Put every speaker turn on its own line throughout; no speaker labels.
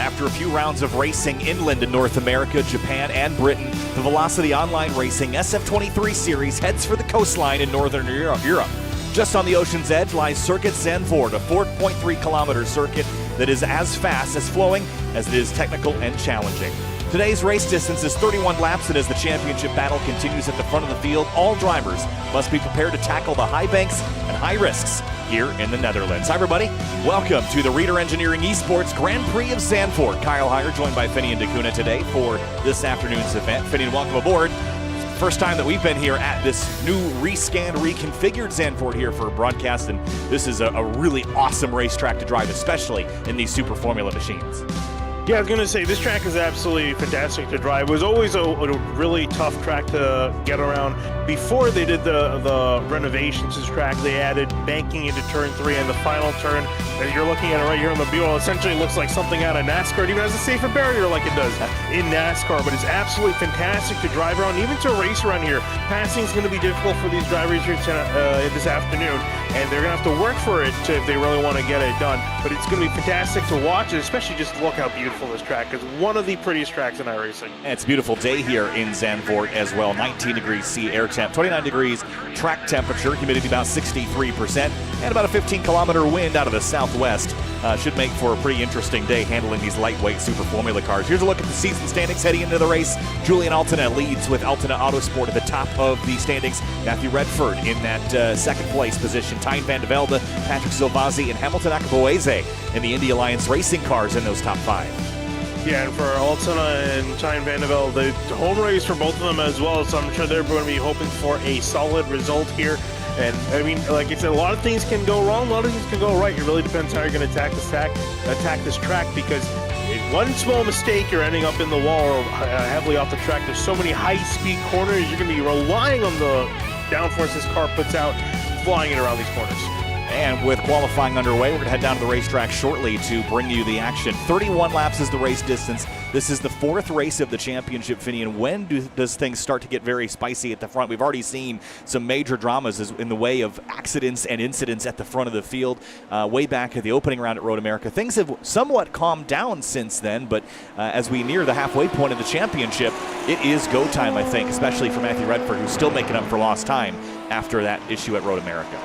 After a few rounds of racing inland in North America, Japan, and Britain, the Velocity Online Racing SF23 series heads for the coastline in northern Europe. Just on the ocean's edge lies Circuit Zandvoort, a 4.3-kilometer circuit that is as fast, as flowing, as it is technical and challenging. Today's race distance is 31 laps, and as the championship battle continues at the front of the field, all drivers must be prepared to tackle the high banks and high risks here in the Netherlands. Hi, everybody. Welcome to the Reiter Engineering Esports Grand Prix of Zandvoort. Kyle Heyer joined by Finian DeCuna today for this afternoon's event. Finian, welcome aboard. First time that we've been here at this new rescanned, reconfigured Zandvoort here for a broadcast, and this is a really awesome racetrack to drive, especially in these Super Formula machines.
Yeah, I was going to say, this track is absolutely fantastic to drive. It was always a really tough track to get around. Before they did the renovations to this track, they added banking into turn 3, and the final turn, as you're looking at it right here on the B-roll, essentially looks like something out of NASCAR. It even has a safer barrier like it does in NASCAR, but it's absolutely fantastic to drive around, even to race around here. Passing is going to be difficult for these drivers here this afternoon, and they're going to have to work for it if they really want to get it done. But it's going to be fantastic to watch, especially just look how beautiful this track is. One of the prettiest tracks in iRacing.
And it's a beautiful day here in Zandvoort as well. 19 degrees C air temp, 29 degrees track temperature, humidity about 63%, and about a 15-kilometer wind out of the southwest. Should make for a pretty interesting day handling these lightweight Super Formula cars. Here's a look at the season standings heading into the race. Julian Altena leads with Altena Autosport at the top of the standings. Matthew Redford in that second place position. Tyne van de Velde, Patrick Silvazzi, and Hamilton Akaboeze in the Indy Alliance racing cars in those top 5.
Yeah, and for Altena and Tyne van de Velde, the home race for both of them as well, so I'm sure they're going to be hoping for a solid result here. And I mean, like I said, a lot of things can go wrong, a lot of things can go right. It really depends how you're going to attack this track, because one small mistake, you're ending up in the wall or heavily off the track. There's so many high-speed corners, you're going to be relying on the downforce this car puts out, flying it around these corners.
And with qualifying underway, we're going to head down to the racetrack shortly to bring you the action. 31 laps is the race distance. This is the 4th race of the championship, Finian. When does things start to get very spicy at the front? We've already seen some major dramas in the way of accidents and incidents at the front of the field. Way back at the opening round at Road America, things have somewhat calmed down since then, but as we near the halfway point of the championship, it is go time, I think, especially for Matthew Redford, who's still making up for lost time after that issue at Road America.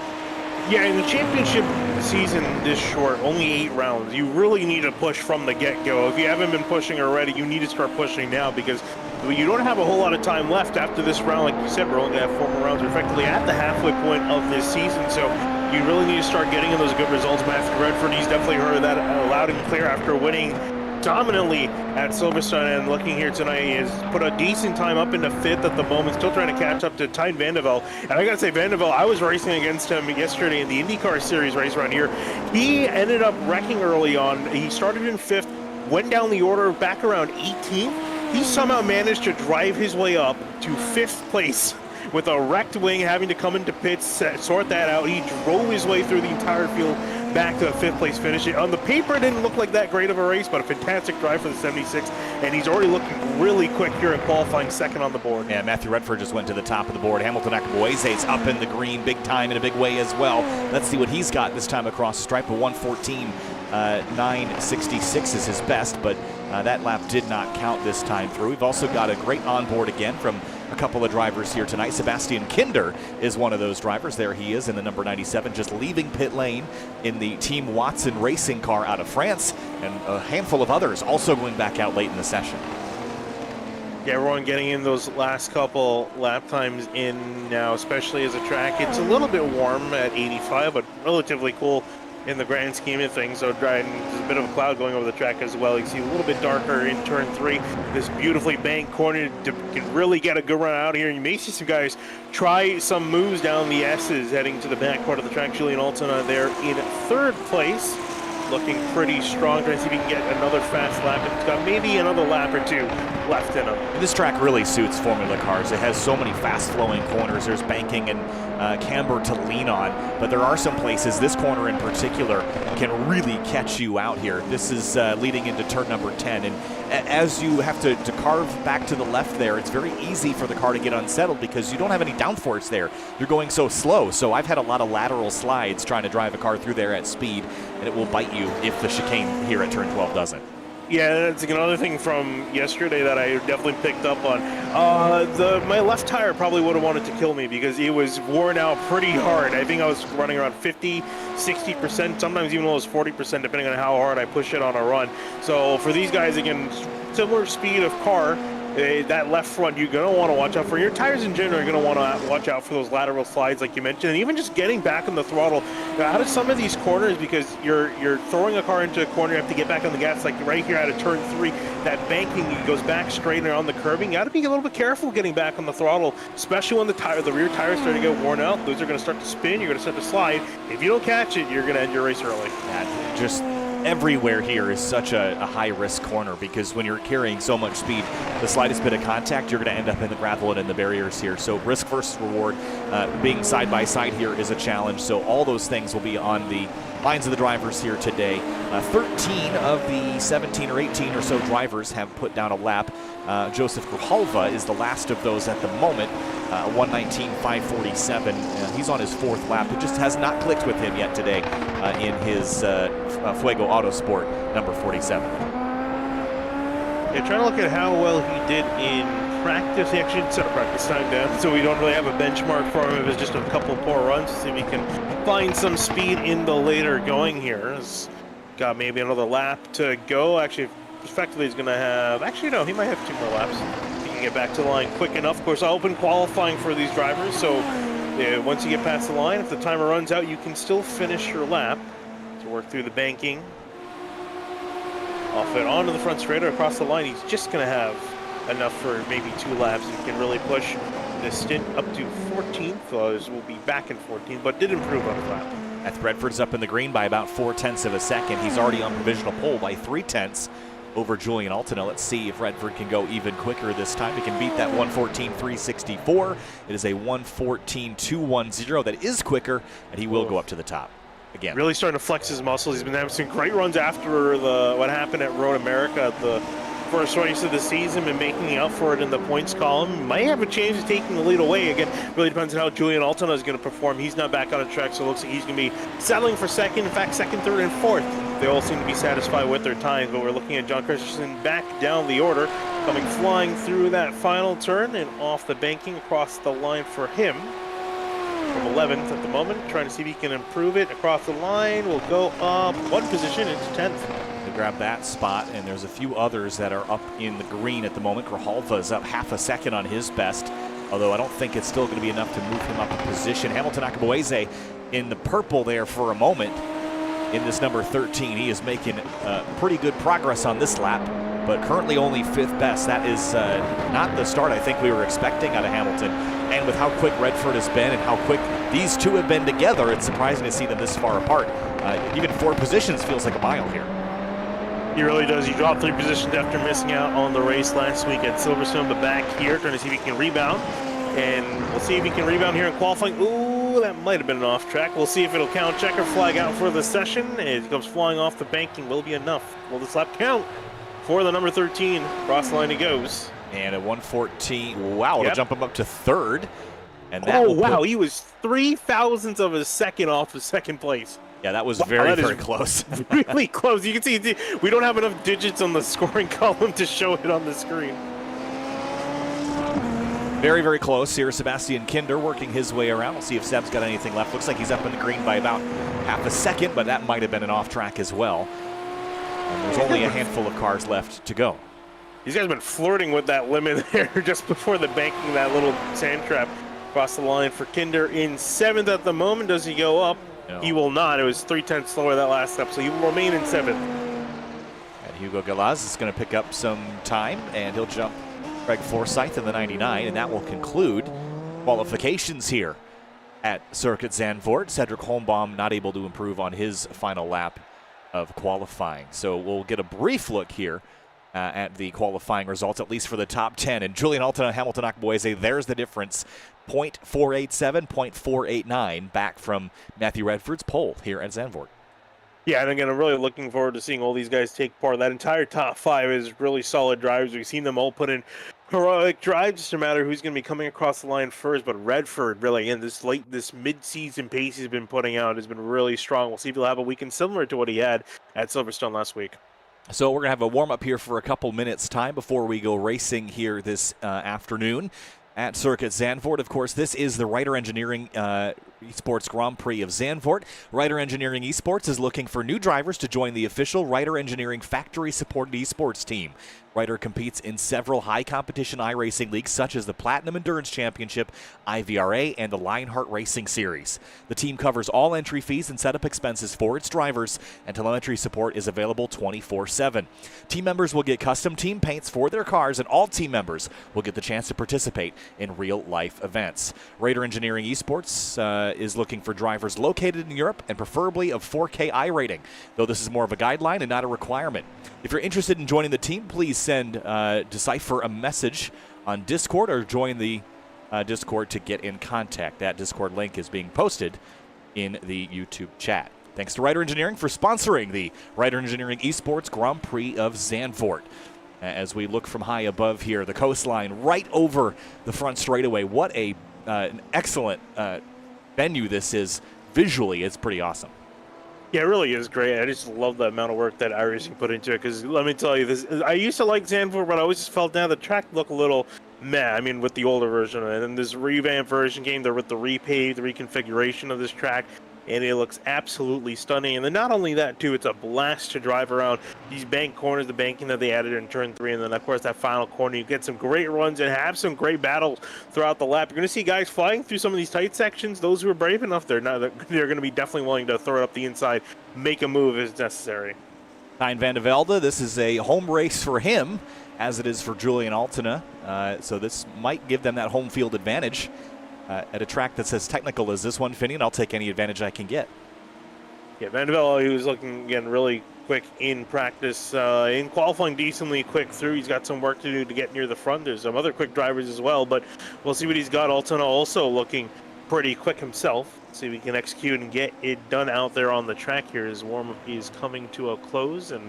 Yeah, in the championship season this short, only 8 rounds, you really need to push from the get-go. If you haven't been pushing already, you need to start pushing now, because you don't have a whole lot of time left after this round. Like you said, we're only going to have 4 more rounds. We're effectively at the halfway point of this season, so you really need to start getting in those good results. Matthew Redford, he's definitely heard that loud and clear after winning dominantly at Silverstone, and looking here tonight, he has put a decent time up into 5th at the moment, still trying to catch up to Tyne van de Velde. And I gotta say, van de Velde, I was racing against him yesterday in the IndyCar Series race around here. He ended up wrecking early on. He started in 5th, went down the order back around 18th. He somehow managed to drive his way up to 5th place with a wrecked wing, having to come into pits, sort that out. He drove his way through the entire field back to a 5th place finish. On the paper, it didn't look like that great of a race, but a fantastic drive for the 76, and he's already looking really quick here in qualifying, 2nd on the board.
Yeah, Matthew Redford just went to the top of the board. Hamilton Akaboeze is up in the green big time in a big way as well. Let's see what he's got this time across the stripe. A 1:14.966 is his best, but that lap did not count this time through. We've also got a great onboard again from a couple of drivers here tonight. Sebastian Kinder is one of those drivers. There he is in the number 97, just leaving pit lane in the Team Watson racing car out of France, and a handful of others also going back out late in the session.
Yeah, everyone getting in those last couple lap times in now, especially as a track. It's a little bit warm at 85, but relatively cool in the grand scheme of things. So there's a bit of a cloud going over the track as well. You can see a little bit darker in turn 3. This beautifully banked corner can really get a good run out here. You may see some guys try some moves down the S's heading to the back part of the track. Julian Altena there in 3rd place, looking pretty strong, trying to see if he can get another fast lap. It's got maybe another lap or 2 left in him.
This track really suits Formula cars. It has so many fast-flowing corners. There's banking and camber to lean on, but there are some places, this corner in particular, can really catch you out here. This is leading into turn number 10, and as you have to carve back to the left there, it's very easy for the car to get unsettled because you don't have any downforce there. You're going so slow, so I've had a lot of lateral slides trying to drive a car through there at speed, and it will bite you if the chicane here at turn 12 doesn't.
Yeah, that's another thing from yesterday that I definitely picked up on. My left tire probably would have wanted to kill me because it was worn out pretty hard. I think I was running around 50, 60%, sometimes even almost 40%, depending on how hard I push it on a run. So for these guys, again, similar speed of car, that left front, you're going to want to watch out for. Your tires in general are going to want to watch out for those lateral slides like you mentioned, and even just getting back on the throttle out of some of these corners, because you're throwing a car into a corner, you have to get back on the gas, like right here out of turn 3, that banking goes back straight around the curbing. You got to be a little bit careful getting back on the throttle, especially when the rear tires start to get worn out. Those are going to start to spin, you're going to start to slide. If you don't catch it, you're going to end your race early.
Yeah, just everywhere here is such a high-risk corner, because when you're carrying so much speed, the slightest bit of contact, you're going to end up in the gravel and in the barriers here. So risk versus reward, being side by side here is a challenge. So all those things will be on the minds of the drivers here today. 13 of the 17 or 18 or so drivers have put down a lap. Joseph Grijalva is the last of those at the moment. 1:19.547. He's on his 4th lap. It just has not clicked with him yet today in his Fuego Autosport number 47.
Yeah, trying to look at how well he did in practice. He actually didn't set a practice time down, so we don't really have a benchmark for him. It was just a couple poor runs to see if he can find some speed in the later going here. He's got maybe another lap to go. Actually, effectively, he's going to have... Actually, no, he might have 2 more laps. He can get back to the line quick enough. Of course, open qualifying for these drivers, so once you get past the line, if the timer runs out, you can still finish your lap. To work through the banking. Off it onto the front straight or across the line. He's just going to have enough for maybe 2 laps. He can really push this stint up to 14th. We'll be back in 14th, but did improve on his lap.
Beth Redford's up in the green by about 0.4 of a second. He's already on provisional pole by 0.3 over Julian Altona. Let's see if Redford can go even quicker this time. He can beat that 1:14.364. It is a 1:14.210 that is quicker, and he will go up to the top. Again.
Really starting to flex his muscles. He's been having some great runs after what happened at Road America at the first race of the season, and making out for it in the points column. Might have a chance of taking the lead away. Again, really depends on how Julian Altona is going to perform. He's not back on the track, so it looks like he's going to be settling for second. In fact, second, third, and fourth. They all seem to be satisfied with their times, but we're looking at John Christensen back down the order, coming flying through that final turn and off the banking across the line for him. From 11th at the moment, trying to see if he can improve it across the line. Will go up 1 position into 10th.
To grab that spot, and there's a few others that are up in the green at the moment. Grijalva is up 0.5 second on his best, although I don't think it's still going to be enough to move him up a position. Hamilton Akabueze in the purple there for a moment in this number 13. He is making pretty good progress on this lap, but currently only 5th best. That is not the start I think we were expecting out of Hamilton. And with how quick Redford has been and how quick these two have been together, it's surprising to see them this far apart. Even 4 positions feels like a mile here.
He really does. He dropped 3 positions after missing out on the race last week at Silverstone, but back here trying to see if he can rebound. And we'll see if he can rebound here in qualifying. Ooh, that might have been an off track. We'll see if it'll count. Checker flag out for the session. It comes flying off the banking. Will be enough. Will this lap count for the number 13? Cross the line he goes.
And at 1:14, wow, it'll jump him up to 3rd. And that
he was 0.003 of a second off of 2nd place.
Yeah, that was very, very close.
Really close. You can see we don't have enough digits on the scoring column to show it on the screen.
Very, very close here. Sebastian Kinder working his way around. We'll see if Seb's got anything left. Looks like he's up in the green by about 0.5 second, but that might have been an off track as well. And there's only a handful of cars left to go.
These guys have been flirting with that limit there just before the banking, that little sand trap across the line for Kinder in 7th at the moment. Does he go up? No. He will not. It was 0.3 slower that last step, so he will remain in 7th.
And Hugo Galaz is going to pick up some time, and he'll jump Greg Forsyth in the 99, and that will conclude qualifications here at Circuit Zandvoort. Cedric Holmbaum not able to improve on his final lap of qualifying. So we'll get a brief look here at the qualifying results, at least for the top 10. And Julian Altona, Hamilton Akabueze, there's the difference. 0.487, 0.489 back from Matthew Redford's pole here at Zandvoort.
Yeah, and again, I'm really looking forward to seeing all these guys take part. That entire top 5 is really solid drivers. We've seen them all put in heroic drives, no matter who's going to be coming across the line first. But Redford, really, in this mid-season pace he's been putting out has been really strong. We'll see if he'll have a weekend similar to what he had at Silverstone last week.
So we're going to have a warm-up here for a couple minutes time before we go racing here this afternoon at Circuit Zandvoort. Of course, this is the Reiter Engineering Esports Grand Prix of Zandvoort. Reiter Engineering Esports is looking for new drivers to join the official Reiter Engineering factory-supported esports team. Reiter competes in several high-competition iRacing leagues, such as the Platinum Endurance Championship, IVRA, and the Lionheart Racing Series. The team covers all entry fees and setup expenses for its drivers, and telemetry support is available 24/7. Team members will get custom team paints for their cars, and all team members will get the chance to participate in real-life events. Reiter Engineering Esports is looking for drivers located in Europe and preferably of 4K I rating, though this is more of a guideline and not a requirement. If you're interested in joining the team, please send Decipher a message on Discord or join the Discord to get in contact. That Discord link is being posted in the YouTube chat. Thanks to Reiter Engineering for sponsoring the Reiter Engineering Esports Grand Prix of Zandvoort. As we look from high above here, the coastline right over the front straightaway. What an excellent venue this is. Visually, it's pretty awesome.
Yeah, it really is great. I just love the amount of work that iRacing put into it. Because let me tell you, this I used to like Zandvoort, but I always just felt now the track looked a little meh. I mean, with the older version, and then this revamped version came there with the repave, the reconfiguration of this track, and it looks absolutely stunning. And then not only that, too, it's a blast to drive around these bank corners, the banking that they added in turn 3, and then of course that final corner. You get some great runs and have some great battles throughout the lap. You're going to see guys flying through some of these tight sections. Those who are brave enough, they're going to be definitely willing to throw it up the inside, make a move as necessary.
Hein van der Velde, this is a home race for him, as it is for Julian Altena. So this might give them that home field advantage. At a track that's as technical as this one, Finian, I'll take any advantage I can get.
Yeah, Van der Velde, he was looking, again, really quick in practice. In qualifying, decently quick through. He's got some work to do to get near the front. There's some other quick drivers as well, but we'll see what he's got. Altona also looking pretty quick himself. See if he can execute and get it done out there on the track here. His warm-up is coming to a close, and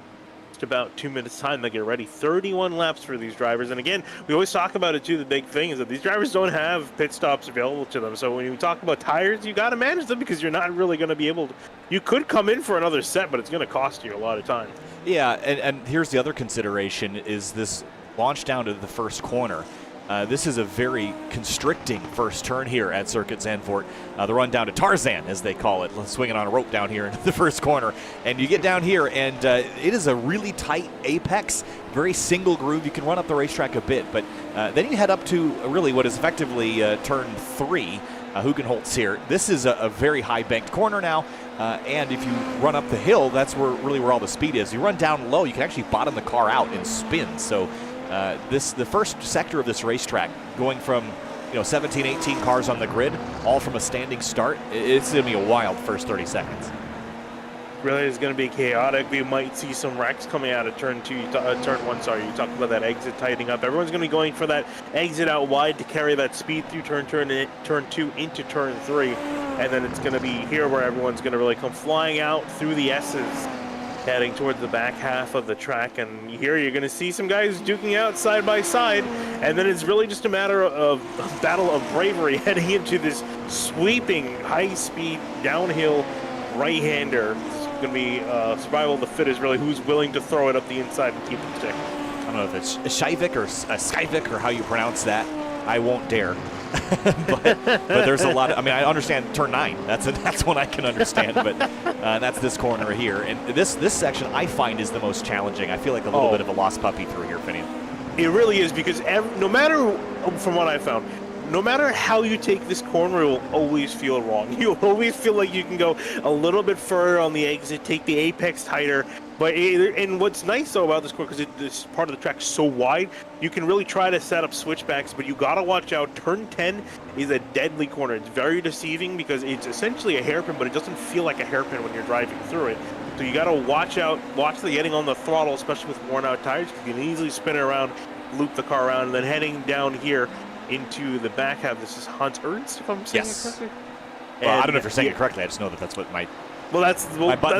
about 2 minutes time to get ready. 31 laps for these drivers, and again, we always talk about it too. The big thing is that these drivers don't have pit stops available to them, so when you talk about tires, you got to manage them because you're not really going to be able to. You could come in for another set, but it's going to cost you a lot of time. Yeah,
and here's the other consideration is this launch down to the first corner. This is a very constricting first turn here at Circuit Zandvoort. The run down to Tarzan, as they call it, swinging on a rope down here in the first corner. And you get down here, and it is a really tight apex, very single groove. You can run up the racetrack a bit, but then you head up to really what is effectively turn 3, Hugenholtz here. This is a very high banked corner now, and if you run up the hill, that's where all the speed is. You run down low, you can actually bottom the car out and spin. So the first sector of this racetrack, going from 17, 18 cars on the grid, all from a standing start, it's going to be a wild first 30 seconds.
Really is going to be chaotic. We might see some wrecks coming out of turn 2, turn 1. Sorry, you talked about that exit tightening up. Everyone's going to be going for that exit out wide to carry that speed through turn 2 into turn 3, and then it's going to be here where everyone's going to really come flying out through the S's, heading towards the back half of the track. And here you're going to see some guys duking out side by side, and then it's really just a matter of a battle of bravery heading into this sweeping high-speed downhill right-hander. It's going to be survival of the fittest, really, who's willing to throw it up the inside and keep it stick.
I don't know if it's Skyvik or Skyvik or how you pronounce that. I won't dare. but there's a lot of, I understand turn 9. That's one I can understand, but that's this corner here. And this section I find is the most challenging. I feel like a little bit of a lost puppy through here, Finian.
It really is, because no matter, from what I found, no matter how you take this corner, it will always feel wrong. You'll always feel like you can go a little bit further on the exit, take the apex tighter. And what's nice though about this corner, because this part of the track is so wide, you can really try to set up switchbacks, but you got to watch out. Turn 10 is a deadly corner. It's very deceiving because it's essentially a hairpin, but it doesn't feel like a hairpin when you're driving through it. So you got to watch out, watch the getting on the throttle, especially with worn out tires, because you can easily spin it around, loop the car around, and then heading down here into the back half. This is Hans Ernst, if I'm saying it correctly.
Well, I don't know if you're saying it correctly. I just know that that's what my button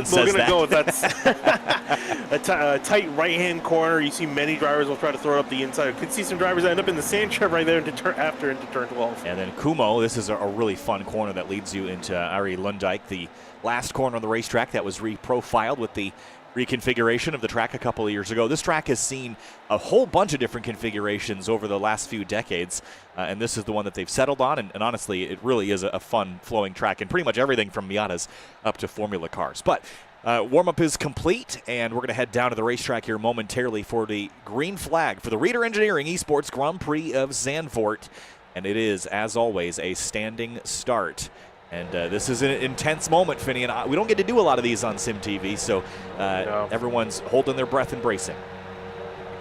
says.
We're going to go with that. A tight right-hand corner. You see many drivers will try to throw it up the inside. You could see some drivers end up in the sand trap right there into turn 12.
And then Kumo, this is a really fun corner that leads you into Ari Lundijk, the last corner on the racetrack that was reprofiled with the reconfiguration of the track a couple of years ago. This track has seen a whole bunch of different configurations over the last few decades, and this is the one that they've settled on, and honestly, it really is a fun flowing track, and pretty much everything from Miatas up to Formula cars. But warm-up is complete, and we're going to head down to the racetrack here momentarily for the green flag for the Reiter Engineering Esports Grand Prix of Zandvoort, and it is, as always, a standing start. And this is an intense moment, Finney, and we don't get to do a lot of these on Sim TV, so
No.
everyone's holding their breath and bracing.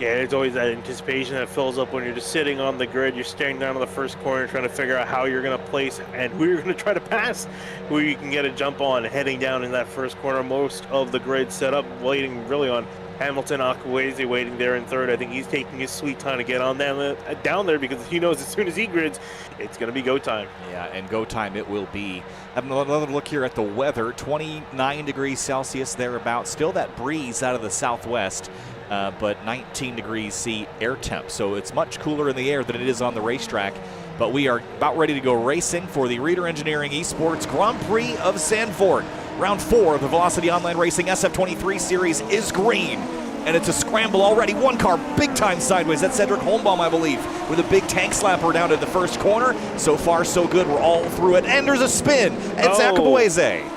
Yeah, there's always that anticipation that fills up when you're just sitting on the grid. You're staring down to the first corner, trying to figure out how you're going to place and who you're going to try to pass, who you can get a jump on, heading down in that first corner. Most of the grid set up, waiting really on Hamilton. Akaweze waiting there in third. I think he's taking his sweet time to get on down there because he knows as soon as he grids, it's going to be go time.
Yeah, and go time it will be. Having another look here at the weather, 29 degrees Celsius thereabouts. Still that breeze out of the southwest, but 19 degrees C air temp. So it's much cooler in the air than it is on the racetrack. But we are about ready to go racing for the Reiter Engineering Esports Grand Prix of Zandvoort. Round 4 of the Velocity Online Racing SF23 series is green. And it's a scramble already. One car big time sideways. That's Cedric Holmbaum, I believe, with a big tank slapper down to the first corner. So far, so good. We're all through it. And there's a spin. And Akaweze.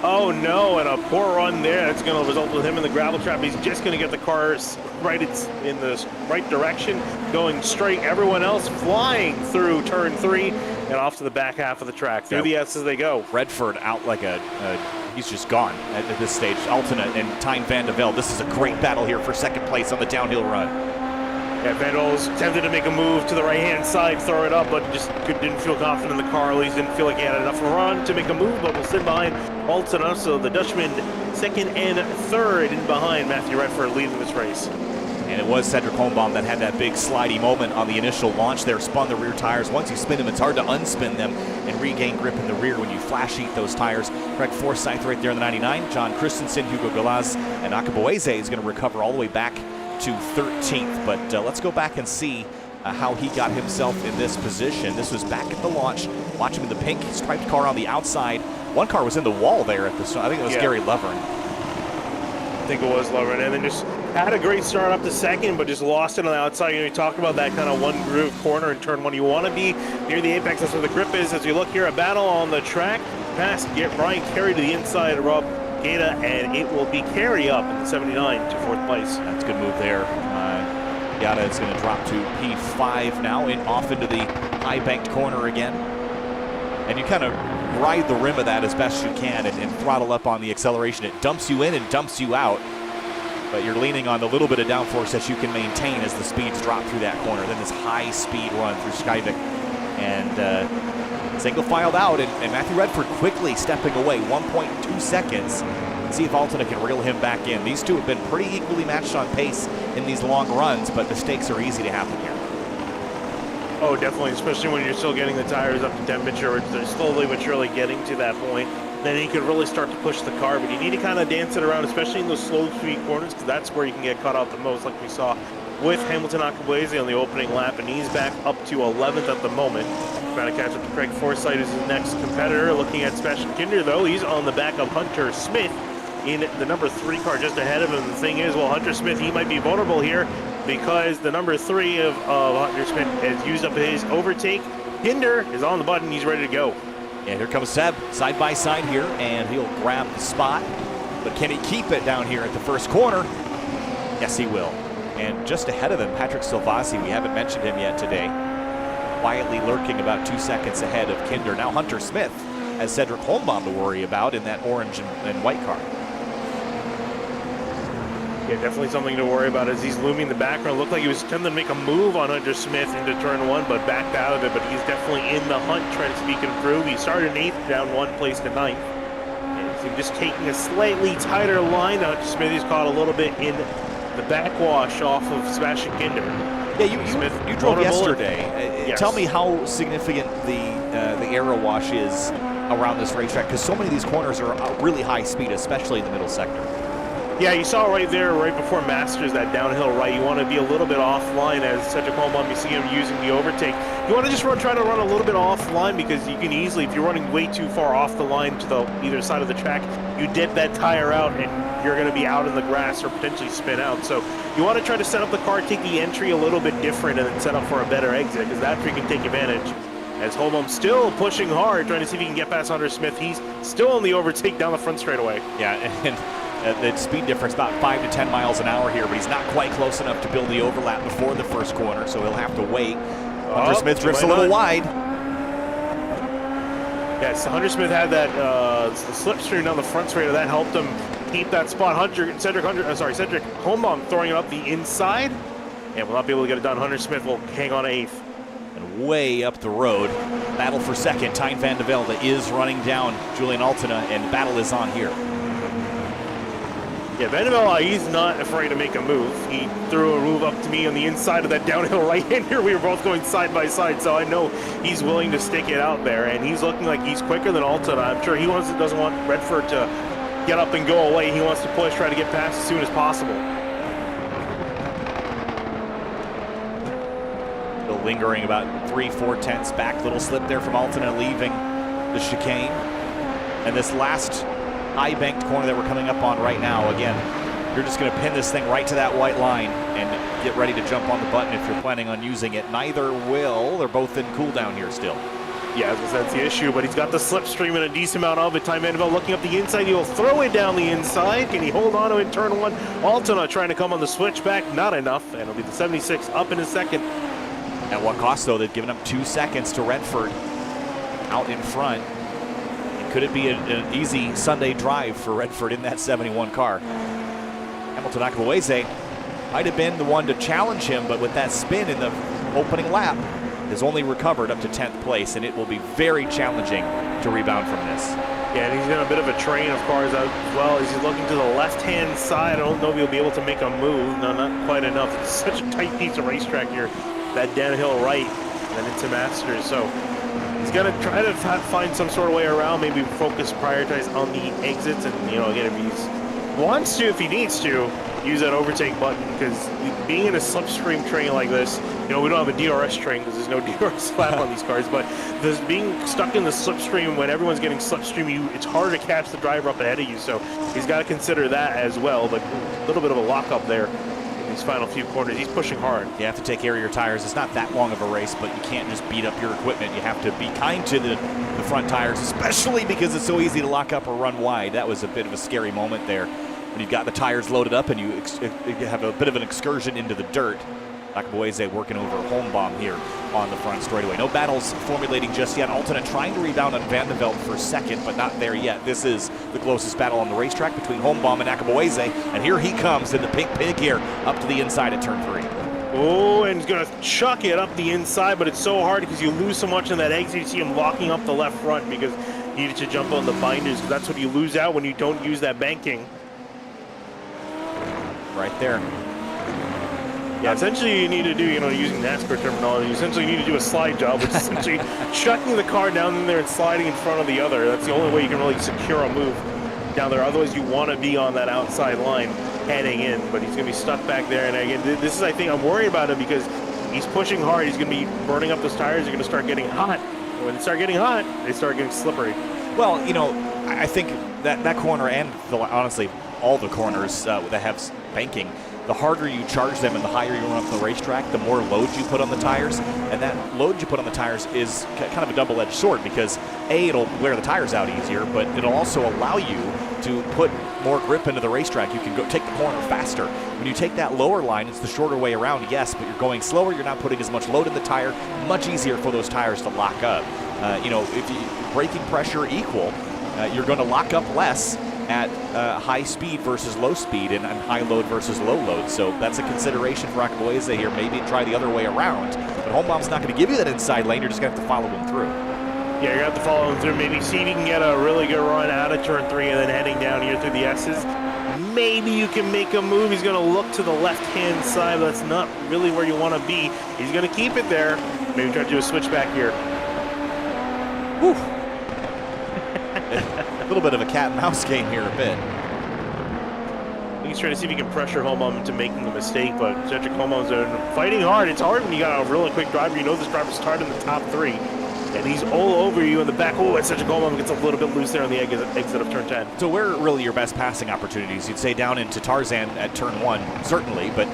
Oh no, and a poor run there. That's going to result with him in the gravel trap. He's just going to get the cars right in the right direction, going straight. Everyone else flying through turn 3 and off to the back half of the track. Through the S as they go.
Redford out like he's just gone at this stage. Alternate and Tyne Van de Velde. This is a great battle here for second place on the downhill run.
Yeah, Van Dole's tempted to make a move to the right-hand side, throw it up, but just didn't feel confident in the car. At least didn't feel like he had enough run to make a move, but will sit behind Altena. So the Dutchman second and third in behind Matthew Redford leading this race.
And it was Cedric Holmbaum that had that big slidey moment on the initial launch there, spun the rear tires. Once you spin them, it's hard to unspin them and regain grip in the rear when you flash heat those tires. Craig Forsyth right there in the 99, John Christensen, Hugo Galaz, and Akaweze is going to recover all the way back to 13th. But let's go back and see how he got himself in this position. This was back at the launch. Watch him in the pink striped car on the outside. One car was in the wall there at the start. I think it was Gary Lovern.
I think it was Lovern, and then just had a great start up to second, but just lost it on the outside. You know, you talk about that kind of one groove corner in turn 1. You want to be near the apex. That's where the grip is. As we look here, a battle on the track. Pass, get Brian Carey to the inside of Rob Gata, and it will be Carey up in the 79 to 4th place.
That's a good move there. Gata is going to drop to P5 now, off into the high banked corner again. And you kind of ride the rim of that as best you can and throttle up on the acceleration. It dumps you in and dumps you out, but you're leaning on the little bit of downforce that you can maintain as the speeds drop through that corner. Then this high speed run through Skyvik, and single filed out, and Matthew Redford quickly stepping away, 1.2 seconds. See if Altena can reel him back in. These two have been pretty equally matched on pace in these long runs, but mistakes are easy to happen here.
Oh, definitely, especially when you're still getting the tires up to temperature. They're slowly but surely getting to that point. Then you could really start to push the car, but you need to kind of dance it around, especially in those slow speed corners, because that's where you can get caught out the most, like we saw with Hamilton Akaweze on the opening lap, and he's back up to 11th at the moment. Trying to catch up to Craig Forsyth as his next competitor. Looking at Sebastian Kinder, though, he's on the back of Hunter Smith in the number 3 car just ahead of him. The thing is, well, Hunter Smith, he might be vulnerable here because the number 3 of Hunter Smith has used up his overtake. Kinder is on the button. He's ready to go.
And here comes Seb, side by side here, and he'll grab the spot. But can he keep it down here at the first corner? Yes, he will. And just ahead of him, Patrick Silvasi, we haven't mentioned him yet today, quietly lurking about 2 seconds ahead of Kinder. Now Hunter Smith has Cedric Holmbaum to worry about in that orange and white car.
Yeah, definitely something to worry about as he's looming in the background. Looked like he was attempting to make a move on Hunter Smith into turn 1, but backed out of it. But he's definitely in the hunt, trying to speak him through. He started in 8th, down 1 place to 9th. And so just taking a slightly tighter line. Hunter Smith is caught a little bit in the backwash off of Sebastian Kinder.
Yeah, you drove yesterday.
Yes.
Tell me how significant the aero wash is around this racetrack, because so many of these corners are really high speed, especially in the middle sector.
Yeah, you saw right there, right before Masters, that downhill right. You want to be a little bit offline as Cedric Holmbaum. You see him using the overtake. You want to just try to run a little bit offline because you can easily, if you're running way too far off the line to the either side of the track, you dip that tire out and you're going to be out in the grass or potentially spin out. So you want to try to set up the car, take the entry a little bit different, and then set up for a better exit because that's where you can take advantage. As Holmbaum still pushing hard, trying to see if he can get past Hunter Smith. He's still on the overtake down the front straightaway.
Yeah, and the speed difference about 5 to 10 miles an hour here, but he's not quite close enough to build the overlap before the first corner, so he'll have to wait. Hunter Smith drifts a little wide.
Yes, Hunter Smith had that slipstream down the front straight, that helped him keep that spot. Cedric Holmbaum throwing it up the inside, and will not be able to get it done. Hunter Smith will hang on to 8th.
And way up the road, battle for second. Tijn van de Velde is running down Julian Altena, and battle is on here.
Yeah, Van de Velde, he's not afraid to make a move. He threw a move up to me on the inside of that downhill right-hand here. We were both going side by side, so I know he's willing to stick it out there, and he's looking like he's quicker than Altena. I'm sure he doesn't want Redford to get up and go away. He wants to push, try to get past as soon as possible.
Still lingering about 3/4 tenths back. Little slip there from Altena leaving the chicane. And this last high banked corner that we're coming up on right now, again, you're just going to pin this thing right to that white line and get ready to jump on the button if you're planning on using it. Neither will. They're both in cool down here still.
Yeah, that's the issue, but he's got the slipstream and a decent amount of it. Tijn van de Velde looking up the inside. He'll throw it down the inside. Can he hold on to it in turn 1? Altena trying to come on the switchback. Not enough, and it'll be the 76 up in a second.
At what cost, though? They've given up 2 seconds to Redford out in front. Could it be an easy Sunday drive for Redford in that 71 car? Hamilton Akabaweze might have been the one to challenge him, but with that spin in the opening lap, has only recovered up to 10th place, and it will be very challenging to rebound from this.
Yeah, and he's in a bit of a train of cars as well as he's looking to the left-hand side. I don't know if he'll be able to make a move. No, not quite enough. It's such a tight piece of racetrack here. That downhill right and then into Masters. So he's going to try to find some sort of way around, maybe focus, prioritize on the exits, and, again, if he wants to, if he needs to, use that overtake button, because being in a slipstream train like this, we don't have a DRS train because there's no DRS flap on these cars, but being stuck in the slipstream when everyone's getting slipstream, it's harder to catch the driver up ahead of you, so he's got to consider that as well, but a little bit of a lockup there. These final few corners, he's pushing hard. You
have to take care of your tires. It's not that long of a race, but you can't just beat up your equipment. You have to be kind to the front tires, especially because it's so easy to lock up or run wide. That was a bit of a scary moment there when you've got the tires loaded up and you have a bit of an excursion into the dirt. Akabaweze working over Holmbaum here on the front straightaway. No battles formulating just yet. Altena trying to rebound on Van de Velde for second, but not there yet. This is the closest battle on the racetrack between Holmbaum and Akabaweze, and here he comes in the pink pig here up to the inside at turn 3.
Oh, and he's going to chuck it up the inside, but it's so hard because you lose so much in that exit. You see him locking up the left front because you needed to jump on the binders, because that's what you lose out when you don't use that banking.
Right there.
Yeah, essentially you need to do, using NASCAR terminology, essentially you need to do a slide job, which is essentially chucking the car down in there and sliding in front of the other. That's the only way you can really secure a move down there. Otherwise, you want to be on that outside line heading in, but he's going to be stuck back there. And again, this is, I think, I'm worried about him because he's pushing hard. He's going to be burning up those tires. They're going to start getting hot. And when they start getting hot, they start getting slippery.
Well, I think that corner and, honestly, all the corners that have banking, the harder you charge them and the higher you run up the racetrack, the more load you put on the tires. And that load you put on the tires is kind of a double-edged sword because, A, it'll wear the tires out easier, but it'll also allow you to put more grip into the racetrack. You can go take the corner faster. When you take that lower line, it's the shorter way around, yes, but you're going slower. You're not putting as much load in the tire. Much easier for those tires to lock up. If braking pressure equal, you're going to lock up less at high speed versus low speed and high load versus low load. So that's a consideration for Akabaweze here. Maybe try the other way around. But Holmbaum's not going to give you that inside lane. You're just going to have to follow him through.
Yeah, you're going to have to follow him through. Maybe see if you can get a really good run out of turn 3 and then heading down here through the S's. Maybe you can make a move. He's going to look to the left-hand side, but that's not really where you want to be. He's going to keep it there. Maybe try to do a switch back here.
Whew. A little bit of a cat and mouse game here a bit.
He's trying to see if he can pressure Holmbaum into making a mistake, but Cedric Holmbaum's fighting hard. It's hard when you got a really quick driver. You know this driver's starting in the top 3, and he's all over you in the back. Oh, and Cedric Holmbaum gets a little bit loose there on the exit of turn 10.
So where are really your best passing opportunities? You'd say down into Tarzan at turn 1, certainly, but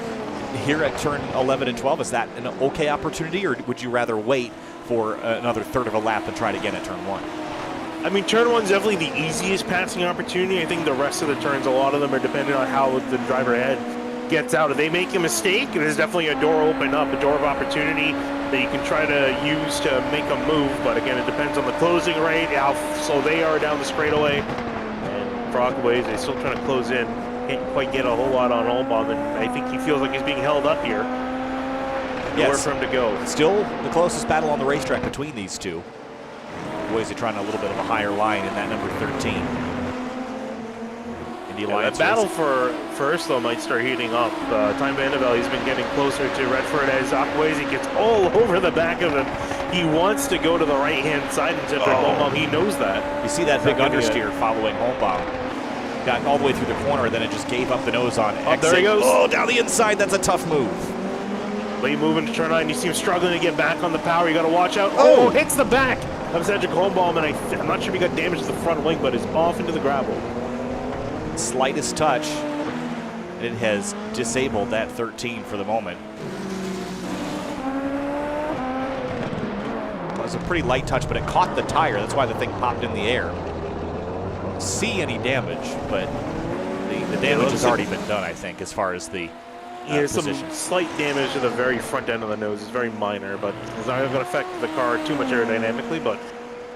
here at turn 11 and 12, is that an okay opportunity, or would you rather wait for another third of a lap and try it again at turn 1?
I mean, turn 1's definitely the easiest passing opportunity. I think the rest of the turns, a lot of them are dependent on how the driver ahead gets out. If they make a mistake, there's definitely a door open up, a door of opportunity that you can try to use to make a move. But again, it depends on the closing rate, how slow they are down the straightaway. And for Aquaways, they're still trying to close in. Can't quite get a whole lot on Holmbaum, and I think he feels like he's being held up here. Nowhere for him to go.
Still the closest battle on the racetrack between these two. Boise trying a little bit of a higher line in that number 13.
The battle for first, though, might start heating up. Time Vandevelde, he's been getting closer to Redford as Aquaways gets all over the back of him. He wants to go to the right-hand side and Cedric Holmbaum. He knows that.
You see that big understeer following Holmbaum. Got all the way through the corner, then it just gave up the nose on exit.
There he goes.
Oh, down the inside. That's a tough move.
Late move into turn 9. You see him struggling to get back on the power. You got to watch out. Oh, hits the back of Cedric Holmbaum, and I'm not sure if he got damage to the front wing, but is off into the gravel.
Slightest touch. It has disabled that 13 for the moment. It was a pretty light touch, but it caught the tire. That's why the thing popped in the air. Don't see any damage, but the damage has already been done, I think, as far as the
There's some slight damage to the very front end of the nose. It's very minor, but it's not going to affect the car too much aerodynamically. But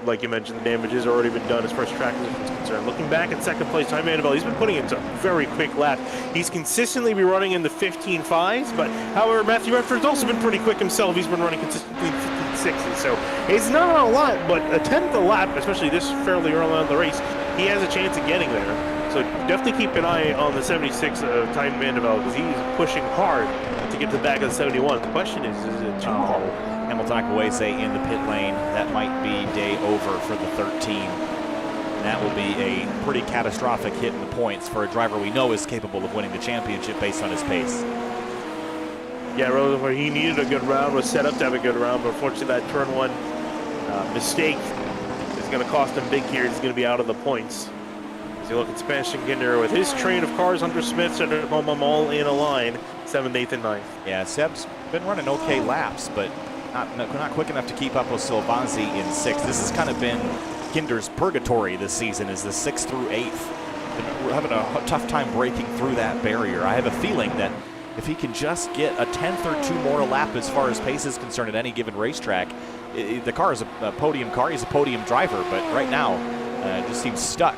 like you mentioned, the damage has already been done as far as track position is concerned. Looking back at second place, Time Vandevelde, he's been putting in some very quick laps. He's consistently been running in the 15.5s, but however, Matthew Redford's also been pretty quick himself. He's been running consistently in 15.6s, so it's not a lot, but a tenth a lap, especially this fairly early on in the race, he has a chance of getting there. So definitely keep an eye on the 76 of Time Vandevelde because he's pushing hard to get to the back of the 71. The question is it too hard?
Hamilton Aquaways in the pit lane. That might be day over for the 13. And that will be a pretty catastrophic hit in the points for a driver we know is capable of winning the championship based on his pace.
Yeah, really, where he needed a good round, was set up to have a good round, but unfortunately that turn 1 mistake is going to cost him big here. He's going to be out of the points. As you look at Sebastian Ginder with his train of cars, Hunter Smith, Cedric Holmbaum all in a line, 7th, 8th, and 9th.
Yeah, Seb's been running okay laps, but not quick enough to keep up with Silvanzi in 6th. This has kind of been Ginder's purgatory this season, is the 6th through 8th. We're having a tough time breaking through that barrier. I have a feeling that if he can just get a 10th or 2 more a lap as far as pace is concerned at any given racetrack, the car is a podium car. He's a podium driver, but right now it just seems stuck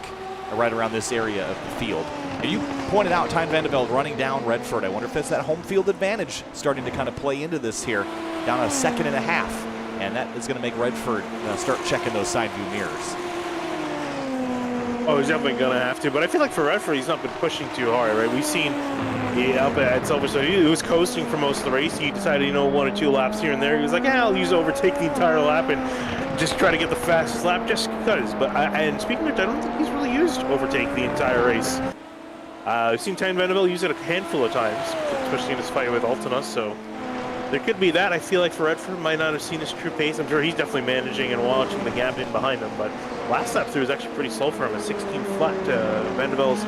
right around this area of the field. And you pointed out Time Vandevelde running down Redford. I wonder if it's that home field advantage starting to kind of play into this here, down a 1.5 seconds. And that is going to make Redford start checking those side view mirrors.
Oh, he's definitely going to have to. But I feel like for Redford, he's not been pushing too hard, right? We've seen up at Silverstone, he was coasting for most of the race. He decided, 1 or 2 laps here and there. He was like, I'll use overtake the entire lap and just try to get the fastest lap just because. But and speaking of which, I don't think he's really used overtake the entire race. I've seen Time Vandevelde use it a handful of times, especially in his fight with Altona, so there could be that. I feel like for Redford, might not have seen his true pace. I'm sure he's definitely managing and watching the gap in behind him, but last lap through was actually pretty slow for him, a 16 flat to Vandevelde's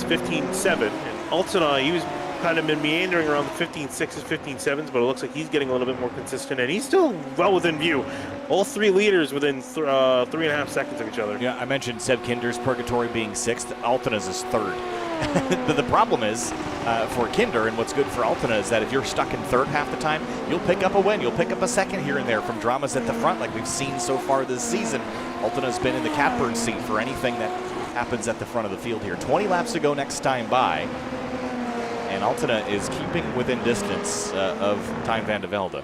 15.7. And Altona, he was kind of been meandering around the 15.6s, 15.7s, but it looks like he's getting a little bit more consistent, and he's still well within view. All 3 leaders within 3.5 seconds of each other.
Yeah, I mentioned Seb Kinder's purgatory being 6th. Altona's is 3rd. But the problem is for Kinder, and what's good for Altona, is that if you're stuck in 3rd half the time, you'll pick up a win. You'll pick up a 2nd here and there from dramas at the front like we've seen so far this season. Altona's been in the catbird seat for anything that happens at the front of the field here. 20 laps to go next time by. And Altona is keeping within distance of Time Vandevelde.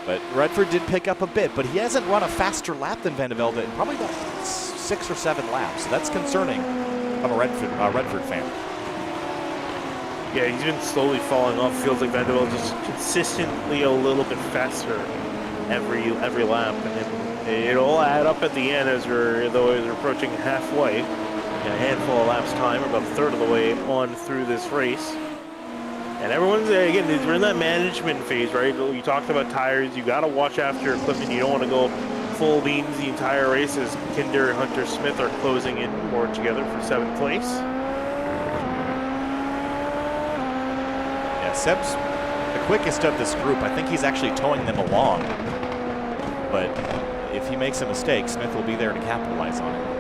But Redford did pick up a bit, but he hasn't run a faster lap than Vandevelde in probably about 6 or 7 laps. So that's concerning. I'm a Redford fan.
Yeah, he's been slowly falling off. Feels like Vandevelde just consistently a little bit faster every lap, and then it'll all add up at the end as we're approaching halfway. a handful of laps time, about a third of the way on through this race. And everyone's, again, we're in that management phase, right? You talked about tires. You got to watch after your equipment. You don't want to go full beans the entire race as Kinder and Hunter Smith are closing in more together for 7th place.
Yeah, Seb's the quickest of this group. I think he's actually towing them along. But if he makes a mistake, Smith will be there to capitalize on it.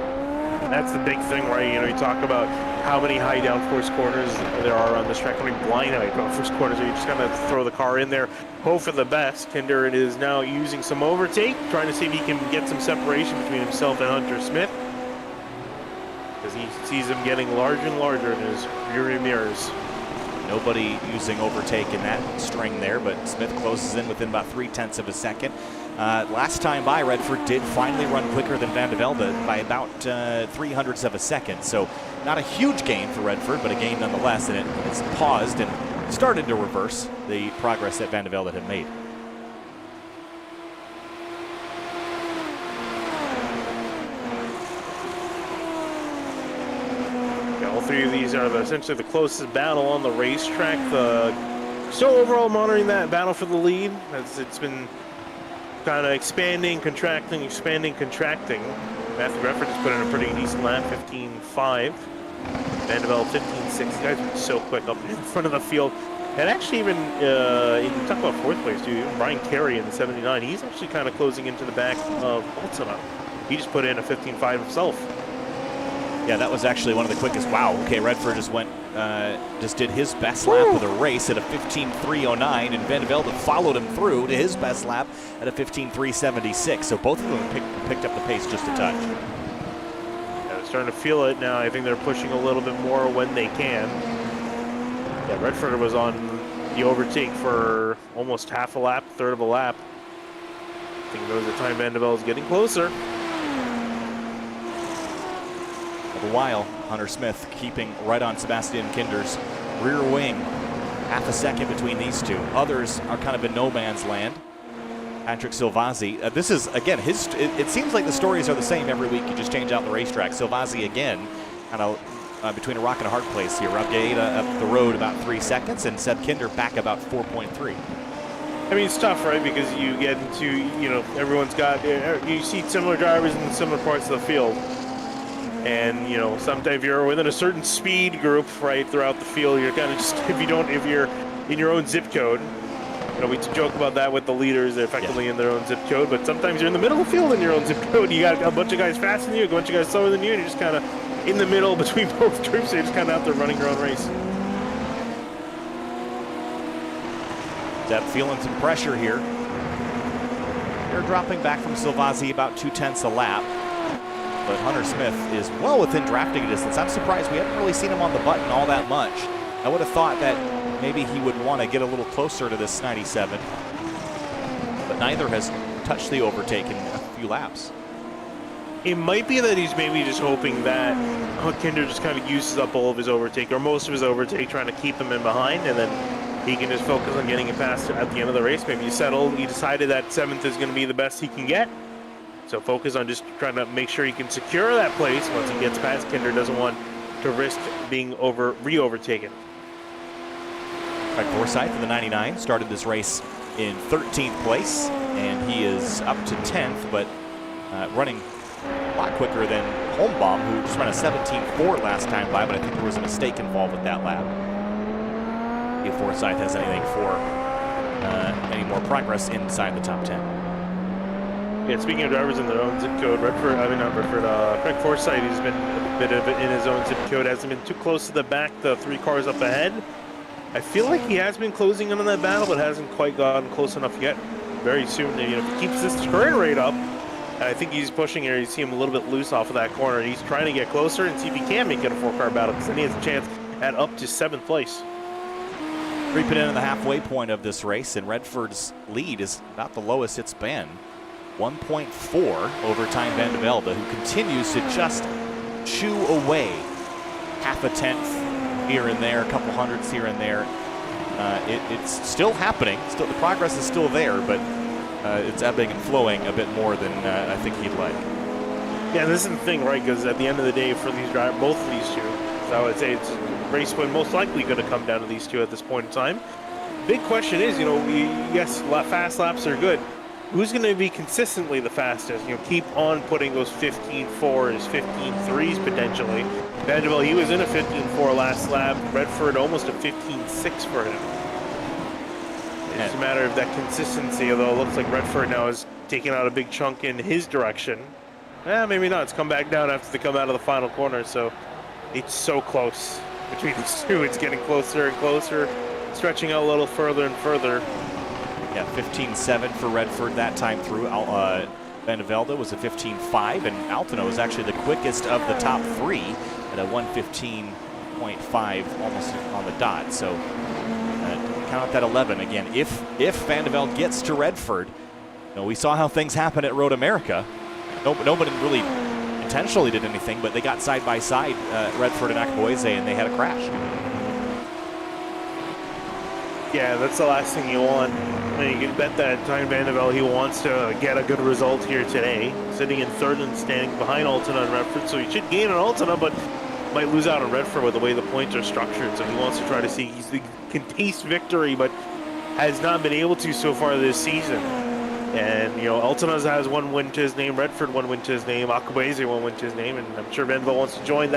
That's the big thing, right? You know, you talk about how many high downforce corners there are on this track, how many blind high downforce corners. You just kind of throw the car in there, hope for the best. Kinder is now using some overtake, trying to see if he can get some separation between himself and Hunter Smith, because he sees him getting larger and larger in his rear mirrors.
Nobody using overtake in that string there, but Smith closes in within about 0.3 of a second. Last time by, Redford did finally run quicker than Van de Velde by about 0.03 of a second. So not a huge gain for Redford, but a gain nonetheless, and it's paused and started to reverse the progress that Van de Velde had made.
All three of these are essentially the closest battle on the racetrack. Still overall monitoring that battle for the lead, as it's been kind of expanding, contracting, expanding, contracting. Matthew Redford has put in a pretty decent lap, 15.5. Van de Velde 15.6. These guys are so quick up in front of the field. And actually even, you talk about 4th place, too. Even Brian Carey in the 79, he's actually kind of closing into the back of Ultima. He just put in a 15.5 himself.
Yeah, that was actually one of the quickest. Wow, okay, Redford just did his best lap of the race at a 15.309, and Van de Velde followed him through to his best lap at a 15.376. So both of them picked up the pace just a touch.
Yeah, they're starting to feel it now. I think they're pushing a little bit more when they can. Yeah, Redford was on the overtake for almost half a lap, third of a lap. I think there was a time Van de Velde is getting closer.
A while, Hunter Smith keeping right on Sebastian Kinder's rear wing. Half a second between these two. Others are kind of in no man's land. Patrick Silvazzi. This is, again, it seems like the stories are the same every week. You just change out the racetrack. Silvazzi, again, kind of between a rock and a hard place here. Rob Gaeta up the road about 3 seconds, and Seb Kinder back about 4.3.
I mean, it's tough, right? Because you get into, you know, everyone's got, you see similar drivers in similar parts of the field. And, you know, sometimes you're within a certain speed group, right, throughout the field, you're kind of just, if you're in your own zip code, you know, we joke about that with the leaders, they're effectively in their own zip code, but sometimes you're in the middle of the field in your own zip code. You got a bunch of guys faster than you, a bunch of guys slower than you, and you're just kind of in the middle between both groups, so you're just kind of out there running your own race.
Zeb feeling some pressure here. They're dropping back from Silvazzi about 0.2 a lap. But Hunter Smith is well within drafting distance. I'm surprised we haven't really seen him on the button all that much. I would have thought that maybe he would want to get a little closer to this 97. But neither has touched the overtake in a few laps.
It might be that he's maybe just hoping that Kinder just kind of uses up all of his overtake, or most of his overtake, trying to keep him in behind, and then he can just focus on getting it past at the end of the race. Maybe he decided that 7th is going to be the best he can get. So focus on just trying to make sure he can secure that place once he gets past Kinder. Doesn't want to risk being re-overtaken.
Craig Forsyth of the 99 started this race in 13th place, and he is up to 10th, but running a lot quicker than Holmbaum, who just ran a 17.4 last time by, but I think there was a mistake involved with that lap. If Forsyth has anything for any more progress inside the top 10.
Yeah, speaking of drivers in their own zip code, Craig Forsyth has been a bit of it in his own zip code. Hasn't been too close to the back, the 3 cars up ahead. I feel like he has been closing in on that battle, but hasn't quite gotten close enough yet. Very soon, you know, if he keeps this turn rate up, and I think he's pushing here. You see him a little bit loose off of that corner. He's trying to get closer and see if he can make it a 4-car battle, because then he has a chance at up to 7th place.
Creeping in at the halfway point of this race, and Redford's lead is about the lowest it's been. 1.4 over Time Van de Velde, who continues to just chew away half a tenth here and there, a couple hundredths here and there. It's still happening. Still, the progress is still there, but it's ebbing and flowing a bit more than I think he'd like.
Yeah, and this is the thing, right? Because at the end of the day, for these drivers, both of these two, so I would say it's race win most likely going to come down to these two at this point in time. Big question is, yes, fast laps are good. Who's going to be consistently the fastest? Keep on putting those 15.4s, 15.3s potentially. Vanderbilt, he was in a 15.4 last lap. Redford almost a 15.6 for him. It's just a matter of that consistency, although it looks like Redford now is taking out a big chunk in his direction. Maybe not. It's come back down after they come out of the final corner, so it's so close between these two. It's getting closer and closer, stretching out a little further and further.
Yeah, 15.7 for Redford that time through. Van de Velde was a 15.5, and Altona was actually the quickest of the top three at a 1:15.5, almost on the dot. So count that 11 again. If Van de Velde gets to Redford, we saw how things happen at Road America. Nobody really intentionally did anything, but they got side by side, Redford and Akboise, and they had a crash.
Yeah, that's the last thing you want. You can bet that Tyne Van de Velde, he wants to get a good result here today. Sitting in third and standing behind Altona and Redford, so he should gain on Altona, but might lose out on Redford with the way the points are structured. So he wants to try to see he can taste victory, but has not been able to so far this season. And Altona has one win to his name, Redford one win to his name, Akboise one win to his name, and I'm sure Van de Velde wants to join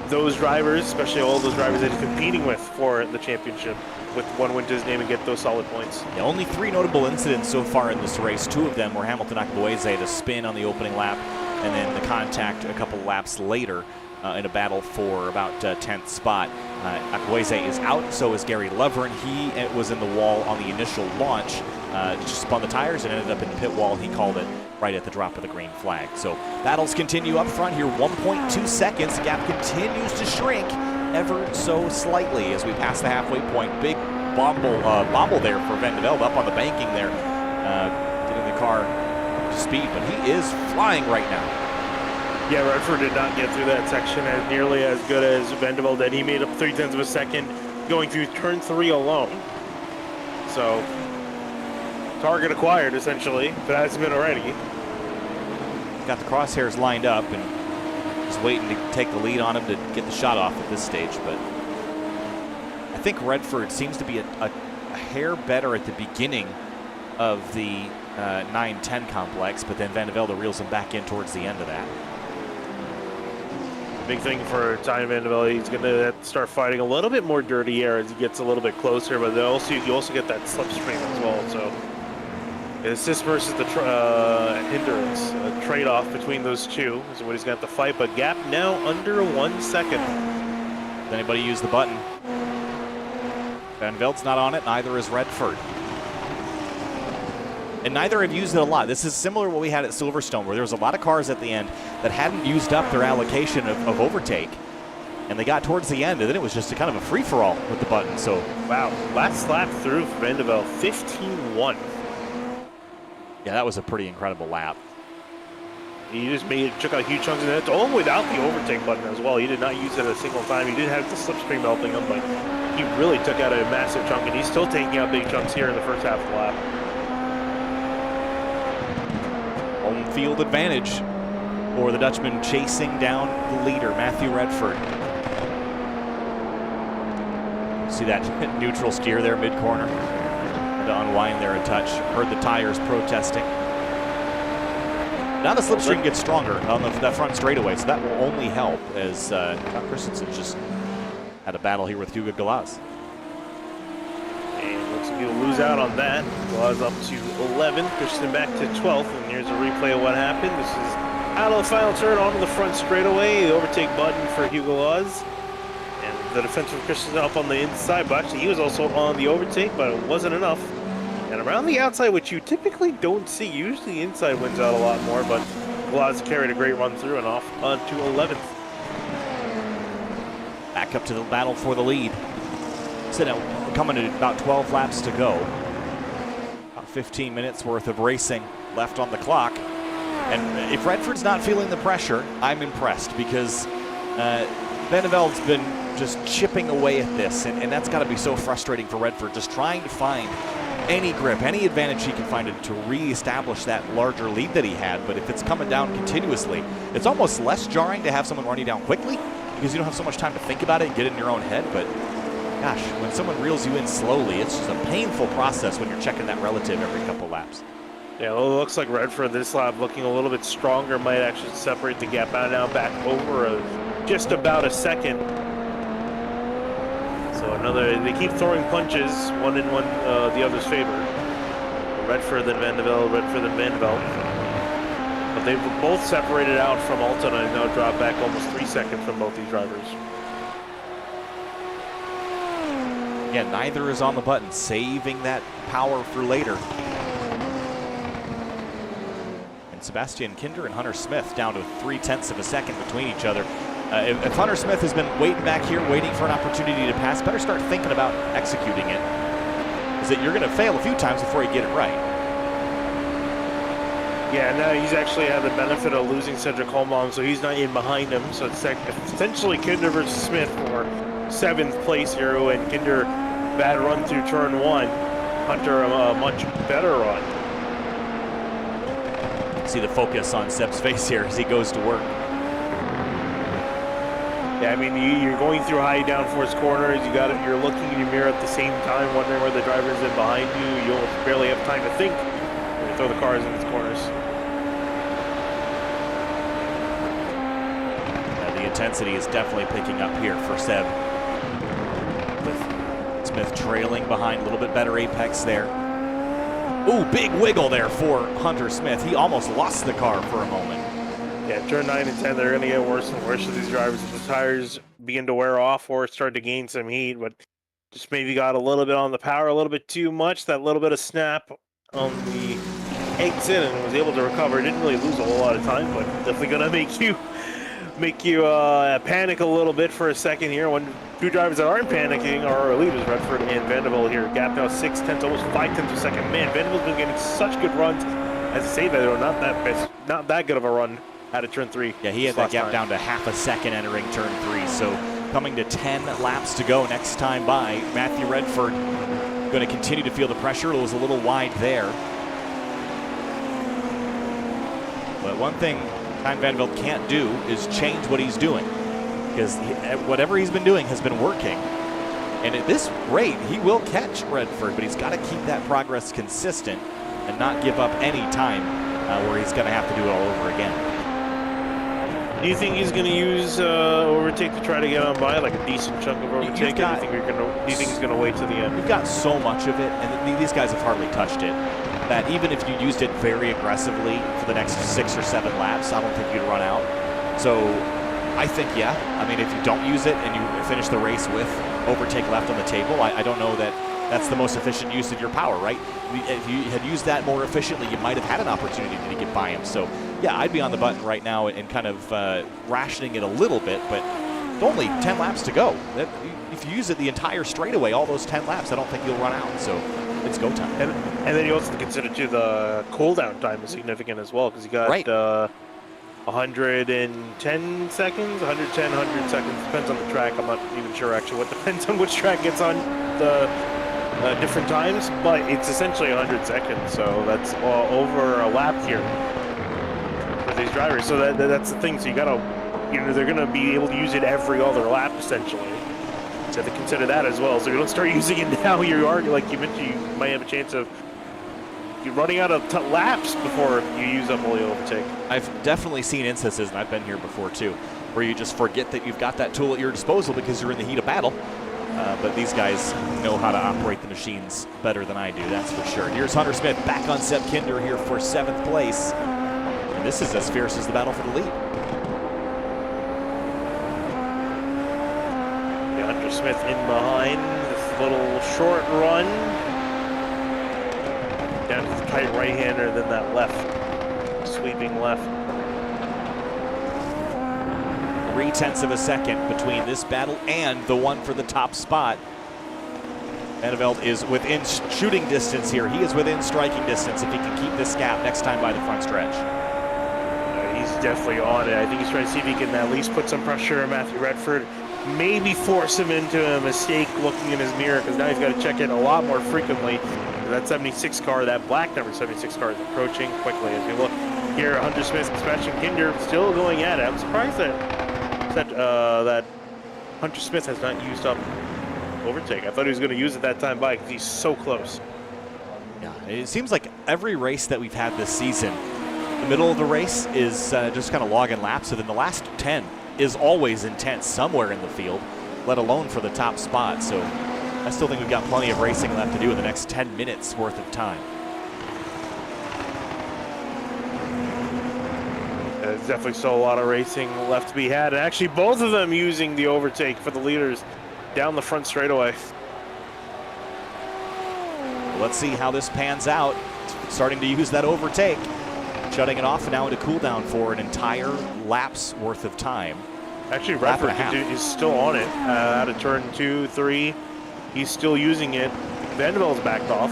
those drivers, especially all those drivers that he's competing with for the championship, with one win to his name and get those solid points.
Yeah, only 3 notable incidents so far in this race. 2 of them were Hamilton Akboise, the spin on the opening lap, and then the contact a couple laps later in a battle for about 10th spot. Akboise is out, so is Gary Lovren. He was in the wall on the initial launch, just spun the tires and ended up in pit wall. He called it right at the drop of the green flag. So battles continue up front here, 1.2 seconds. The gap continues to shrink ever so slightly as we pass the halfway point. Big bobble there for Van de Velde up on the banking there, getting the car to speed, but he is flying right now.
Yeah, Redford did not get through that section as nearly as good as Van de Velde did. He made up 0.3 of a second going through turn 3 alone. So, target acquired essentially, if it hasn't been already.
Got the crosshairs lined up and just waiting to take the lead on him to get the shot off at this stage, but I think Redford seems to be a hair better at the beginning of the 9-10 complex, but then Van de Velde reels him back in towards the end of that.
Big thing for Tyne Van de Velde, he's going to have to start fighting a little bit more dirty air as he gets a little bit closer, but you also get that slipstream as well. So it's this versus the hindrance, a trade-off between those two is what he's going to have to fight, but gap now under 1 second.
Does anybody use the button? Van Velde's not on it, neither is Redford. And neither have used it a lot. This is similar to what we had at Silverstone, where there was a lot of cars at the end that hadn't used up their allocation of overtake. And they got towards the end, and then it was just a kind of a free-for-all with the button. So,
wow, last lap through for Van de Velde, 15-1.
Yeah, that was a pretty incredible lap.
He just took out huge chunks of it, all without the overtake button as well. He did not use it a single time. He did have the slipstream helping him, but he really took out a massive chunk, and he's still taking out big chunks here in the first half of the lap.
Home field advantage for the Dutchman chasing down the leader, Matthew Redford. See that neutral steer there mid-corner? To unwind there a touch. Heard the tires protesting. Now the slipstream gets stronger on that front straightaway, so that will only help as John Christensen just had a battle here with Hugo Galaz.
And looks like he'll lose out on that. Galaz up to 11th, Christensen back to 12th, and here's a replay of what happened. This is out of the final turn onto the front straightaway. The overtake button for Hugo Galaz. And the defense of Christensen up on the inside, but actually he was also on the overtake, but it wasn't enough. And around the outside, which you typically don't see, usually inside wins out a lot more, but Galaz carried a great run through and off onto 11th.
Back up to the battle for the lead. So now coming to about 12 laps to go. About 15 minutes worth of racing left on the clock. And if Redford's not feeling the pressure, I'm impressed because Van de Velde's been just chipping away at this, and that's got to be so frustrating for Redford, just trying to find any grip, any advantage he can find to reestablish that larger lead that he had. But if it's coming down continuously, it's almost less jarring to have someone run you down quickly because you don't have so much time to think about it and get it in your own head. But gosh, when someone reels you in slowly, it's just a painful process when you're checking that relative every couple laps.
Yeah, well, it looks like Redford this lap looking a little bit stronger, might actually separate the gap out now back over just about a second. So they keep throwing punches, one in one the other's favor. Redford then Vandevelde, Redford then Vandevelde. But they've both separated out from Alton and now dropped back almost 3 seconds from both these drivers.
Yeah, neither is on the button, saving that power for later. Sebastian Kinder and Hunter Smith down to 0.3 of a second between each other. If Hunter Smith has been waiting back here, waiting for an opportunity to pass, better start thinking about executing it. Is that you're going to fail a few times before you get it right.
Yeah, now he's actually had the benefit of losing Cedric Holmbaum, so he's not in behind him. So it's essentially Kinder versus Smith for 7th place here, and Kinder bad run through turn 1. Hunter a much better run.
See the focus on Seb's face here as he goes to work.
Yeah, I mean, you're going through high downforce corners. You're looking in your mirror at the same time, wondering where the driver's in behind you. You'll barely have time to think when you throw the cars in these corners.
Yeah, the intensity is definitely picking up here for Seb. With Smith trailing behind, a little bit better apex there. Ooh, big wiggle there for Hunter Smith. He almost lost the car for a moment.
Yeah, turn 9 and 10, they're going to get worse and worse for these drivers as the tires begin to wear off or start to gain some heat, but just maybe got a little bit on the power, a little bit too much, that little bit of snap on the exit, and was able to recover. Didn't really lose a whole lot of time, but definitely going to make you panic a little bit for a second here. Two drivers that aren't panicking are our leaders, Redford and Vandevelde here. Gap now 0.6, almost 0.5 a second. Man, Vandevelde's been getting such good runs. As I say that, though, not that good of a run out of turn 3.
Yeah, he had that gap down to half a second entering turn 3. So coming to 10 laps to go next time by. Matthew Redford going to continue to feel the pressure. It was a little wide there. But one thing Tijn Vandevelde can't do is change what he's doing, because whatever he's been doing has been working. And at this rate, he will catch Redford, but he's got to keep that progress consistent and not give up any time where he's going to have to do it all over again.
Do you think he's going to use overtake to try to get on by, like a decent chunk of overtake? Do you think he's going to wait to the end?
You've got so much of it, and these guys have hardly touched it, that even if you used it very aggressively for the next 6 or 7 laps, I don't think you'd run out. So I think, yeah. I mean, if you don't use it and you finish the race with overtake left on the table, I don't know that that's the most efficient use of your power, right? If you had used that more efficiently, you might have had an opportunity to get by him. So yeah, I'd be on the button right now and kind of rationing it a little bit, but only 10 laps to go. If you use it the entire straightaway, all those 10 laps, I don't think you'll run out. So it's go time.
And then you also consider too the cooldown time is significant as well, because you got 110 seconds, 110, 100 seconds, depends on the track. I'm not even sure actually what depends on which track it's on the different times, but it's essentially 100 seconds, so that's over a lap here for these drivers. So that's the thing. So you gotta, they're gonna be able to use it every other lap essentially. So they consider that as well. So you don't start using it now. You are, like you mentioned, you might have a chance of running out of laps before you use up all the overtake.
I've definitely seen instances, and I've been here before too, where you just forget that you've got that tool at your disposal because you're in the heat of battle. But these guys know how to operate the machines better than I do, that's for sure. Here's Hunter Smith back on Seb Kinder here for 7th place. And this is as fierce as the battle for the lead.
Yeah, Hunter Smith in behind, this little short run. Down to the tight right-hander, then that left, sweeping left.
0.3 of a second between this battle and the one for the top spot. Vandevelde is within shooting distance here. He is within striking distance if he can keep this gap next time by the front stretch.
He's definitely on it. I think he's trying to see if he can at least put some pressure on Matthew Redford. Maybe force him into a mistake looking in his mirror, because now he's got to check in a lot more frequently. That 76 car, that black number 76 car is approaching quickly. As we look here, Hunter Smith, Sebastian Kinder still going at it. I'm surprised that Hunter Smith has not used up overtake. I thought he was going to use it that time by because he's so close.
Yeah, it seems like every race that we've had this season, the middle of the race is just kind of logging laps, and then the last 10 is always intense somewhere in the field, let alone for the top spot. So I still think we've got plenty of racing left to do in the next 10 minutes worth of time.
There's definitely still a lot of racing left to be had. And actually, both of them using the overtake for the leaders down the front straightaway.
Let's see how this pans out. Starting to use that overtake, shutting it off now into cooldown for an entire lap's worth of time.
Actually, Reiter is still on it out of turn 2, 3. He's still using it. Vandervelde's backed off.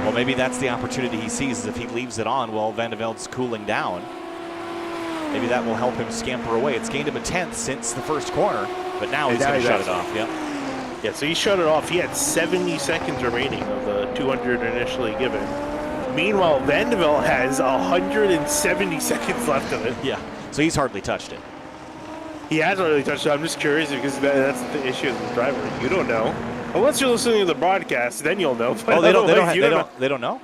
Well, maybe that's the opportunity he sees, is if he leaves it on while Vandervelde's cooling down. Maybe that will help him scamper away. It's gained him a 10th since the first corner, but now he's going to shut it off.
Yeah, so he shut it off. He had 70 seconds remaining of the 200 initially given. Meanwhile, Vandervelde has 170 seconds left of it.
Yeah, so he's hardly touched it.
He hasn't really touched it. I'm just curious because that's the issue as the driver. You don't know. Unless you're listening to the broadcast, then you'll know.
But they don't know?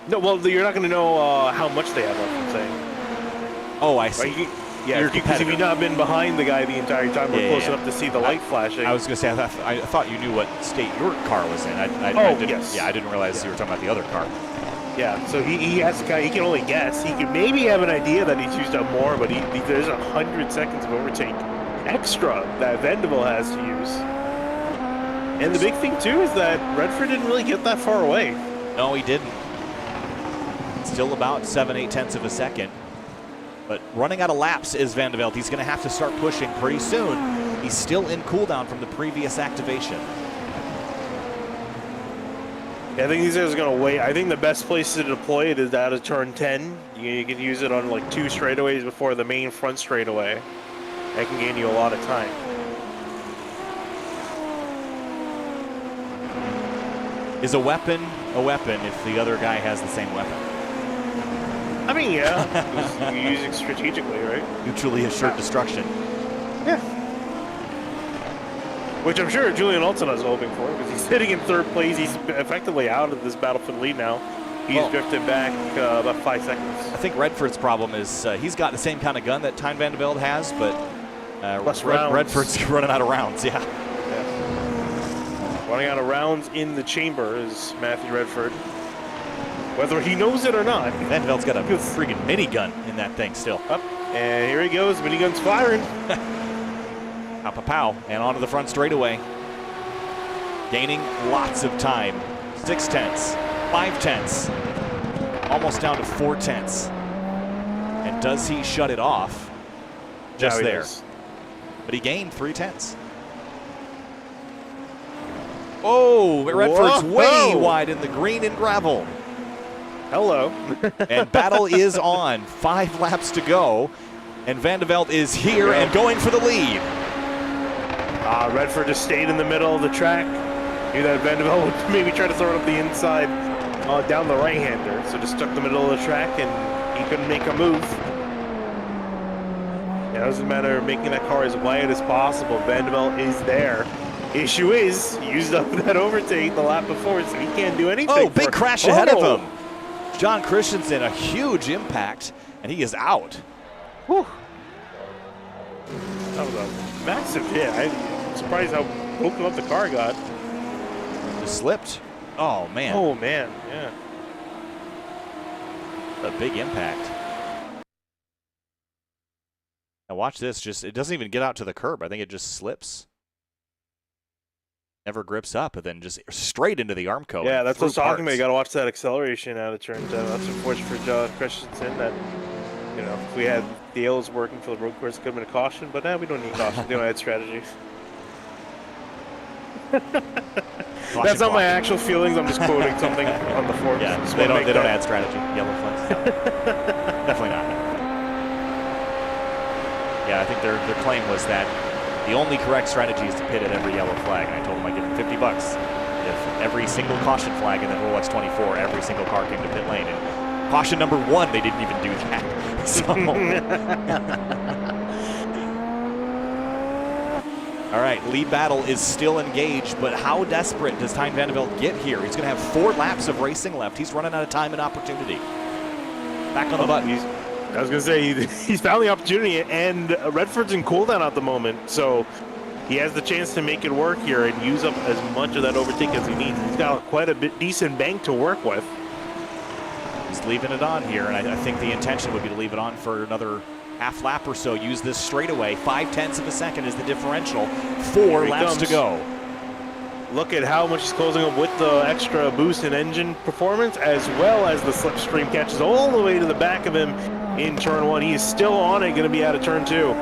No, well, you're not going to know how much they have left, I'm saying.
Oh, I see.
Right? Yeah, because if you've not been behind the guy the entire time, we're close enough to see the light flashing.
I was going to say, I thought you knew what state your car was in.
Yes.
Yeah, I didn't realize you were talking about the other car.
Yeah, so he has to he can only guess. He can maybe have an idea that he's used up more, but there's 100 seconds of overtake extra that Vandervelde has to use. And the big thing too is that Redford didn't really get that far away.
No, he didn't. Still about 7/8 tenths of a second. But running out of laps is Vandervelde. He's going to have to start pushing pretty soon. He's still in cooldown from the previous activation.
Yeah, I think these guys are going to wait. I think the best place to deploy it is out of turn 10. You can use it on like 2 straightaways before the main front straightaway. That can gain you a lot of time.
Is a weapon if the other guy has the same weapon?
I mean, yeah, you use it strategically, right?
Mutually assured destruction.
Yeah. Which I'm sure Julian Alton is hoping for, because he's sitting in 3rd place. He's effectively out of this Battlefield lead now. He's drifted back about 5 seconds.
I think Redford's problem is he's got the same kind of gun that Tyne Vandervelde has, but Redford's running out of rounds, yeah.
Running out of rounds in the chamber is Matthew Redford. Whether he knows it or not.
Vandervelde's got a freaking minigun in that thing still.
Up, and here he goes. Minigun's firing.
Pow, and onto the front straightaway. Gaining lots of time. 6 tenths, 5 tenths, almost down to 4 tenths. And does he shut it off? Just there.
Does.
But he gained 3 tenths. Oh, Redford's way wide in the green and gravel.
Hello.
And battle is on. 5 laps to go. And Vandervelde is here and going for the lead.
Redford just stayed in the middle of the track. Knew that Vandervelde would maybe try to throw it up the inside down the right-hander. So just stuck in the middle of the track and he couldn't make a move. It doesn't matter making that car as wide as possible. Vandervelde is there. Issue is, he used up that overtake the lap before, so he can't do anything.
Oh, big crash ahead of him. John Christensen, a huge impact, and he is out.
Whew. That was a massive hit. I'm surprised how broken up the car got.
Just slipped. Oh, man.
Oh, man, yeah.
A big impact. Now watch this. It doesn't even get out to the curb. I think it just slips. Never grips up, and then just straight into the Armco.
Yeah, that's what I was talking about. You got to watch that acceleration out of turn 10. That's unfortunate for John Christensen. That, you know, if we had the L's working for the road course, it could have been a caution. But now we don't need caution. We don't have strategy. That's not my actual feelings. I'm just quoting something on the forums.
Yeah, they don't add strategy. Yellow flags. No. Definitely not. Yeah, I think their claim was that the only correct strategy is to pit at every yellow flag, and I told them I'd give them $50 if every single caution flag in the Rolex 24, every single car came to pit lane. And caution number 1, they didn't even do that. So, all right, lead battle is still engaged, but how desperate does Tijn van de Velde get here? He's going to have 4 laps of racing left. He's running out of time and opportunity. Back on the button.
I was going to say, he's found the opportunity, and Redford's in cooldown at the moment, so he has the chance to make it work here and use up as much of that overtake as he needs. He's got quite a decent bank to work with.
He's leaving it on here, and I think the intention would be to leave it on for another half lap or so. Use this straightaway. 0.5 of a second is the differential. 4 laps to go.
Look at how much he's closing up with the extra boost in engine performance, as well as the slipstream catches all the way to the back of him in turn 1. He is still on it, going to be out of turn 2.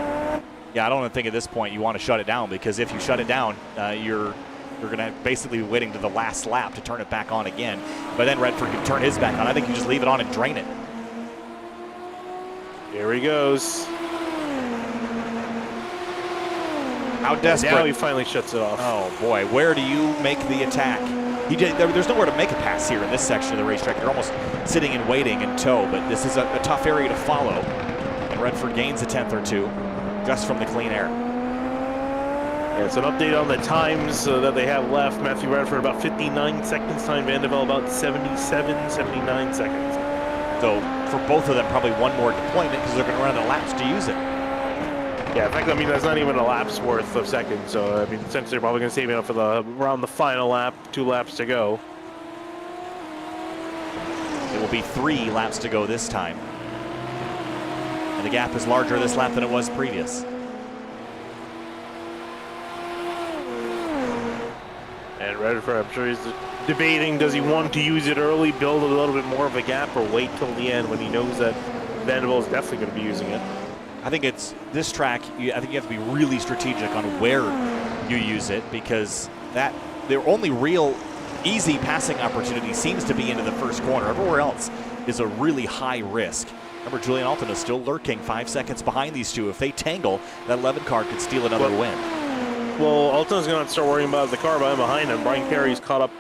Yeah, I don't think at this point you want to shut it down, because if you shut it down, you're going to basically be waiting to the last lap to turn it back on again. But then Redford can turn his back on. I think you just leave it on and drain it.
Here he goes.
How desperate.
Now he finally shuts it off.
Oh, boy. Where do you make the attack? There's nowhere to make a pass here in this section of the racetrack. You're almost sitting and waiting in tow, but this is a tough area to follow. And Redford gains a 10th or 2 just from the clean air.
Yeah, it's an update on the times that they have left. Matthew Redford about 59 seconds. Tijn van de Velde about 77, 79 seconds.
So for both of them, probably one more deployment, because they're going to run out of laps to use it.
Yeah, in fact, I mean, that's not even a lap's worth of seconds. So, I mean, essentially, they're probably going to save it up for around the final lap, 2 laps to go.
It will be 3 laps to go this time. And the gap is larger this lap than it was previous.
And Redford, I'm sure he's debating, does he want to use it early, build a little bit more of a gap, or wait till the end when he knows that Van de Velde is definitely going to be using it?
I think it's this track, I think you have to be really strategic on where you use it, because their only real easy passing opportunity seems to be into the first corner. Everywhere else is a really high risk. Remember, Julian Alton is still lurking 5 seconds behind these two. If they tangle, that 11 car could steal another win.
Well, Alton's going to start worrying about the car behind him. Brian Carey's caught up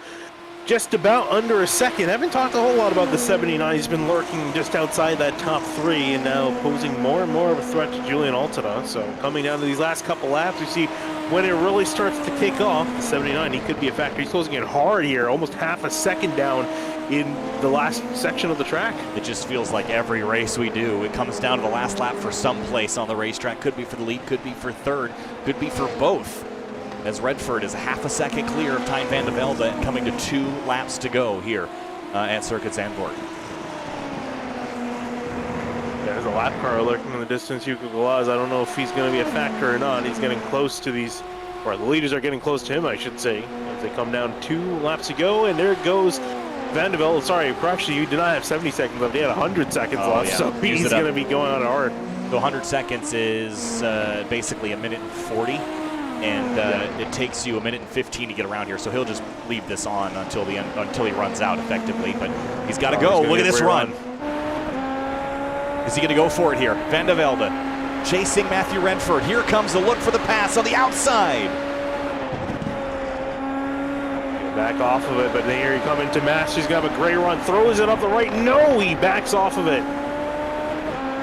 just about under a second. Haven't talked a whole lot about the 79. He's been lurking just outside that top 3 and now posing more and more of a threat to Julian Alton. So coming down to these last couple laps, we see when it really starts to kick off, the 79, he could be a factor. He's closing it hard here, almost half a second down in the last section of the track.
It just feels like every race we do, it comes down to the last lap for some place on the racetrack. Could be for the lead, could be for third, could be for both. As Redford is a half a second clear of Tijn van de Velde and coming to 2 laps to go here at Circuit Zandvoort.
There's a lap car lurking in the distance. Hugo Galaz, I don't know if he's going to be a factor or not. He's getting close to these, or the leaders are getting close to him, I should say, as they come down 2 laps to go. And there goes Van de Velde. Sorry, actually, you did not have 70 seconds left. He had 100 seconds left, yeah. So he's going to be going on hard.
So 100 seconds is basically 1 minute and 40. And it takes you 1 minute and 15 to get around here, so he'll just leave this on until the end, until he runs out effectively. But he's got to go. Look at this run. Is he going to go for it here? Van de Velde chasing Matthew Redford. Here comes the look for the pass on the outside.
Back off of it, but here he comes into Mass. He's got a great run. Throws it up the right. No, he backs off of it.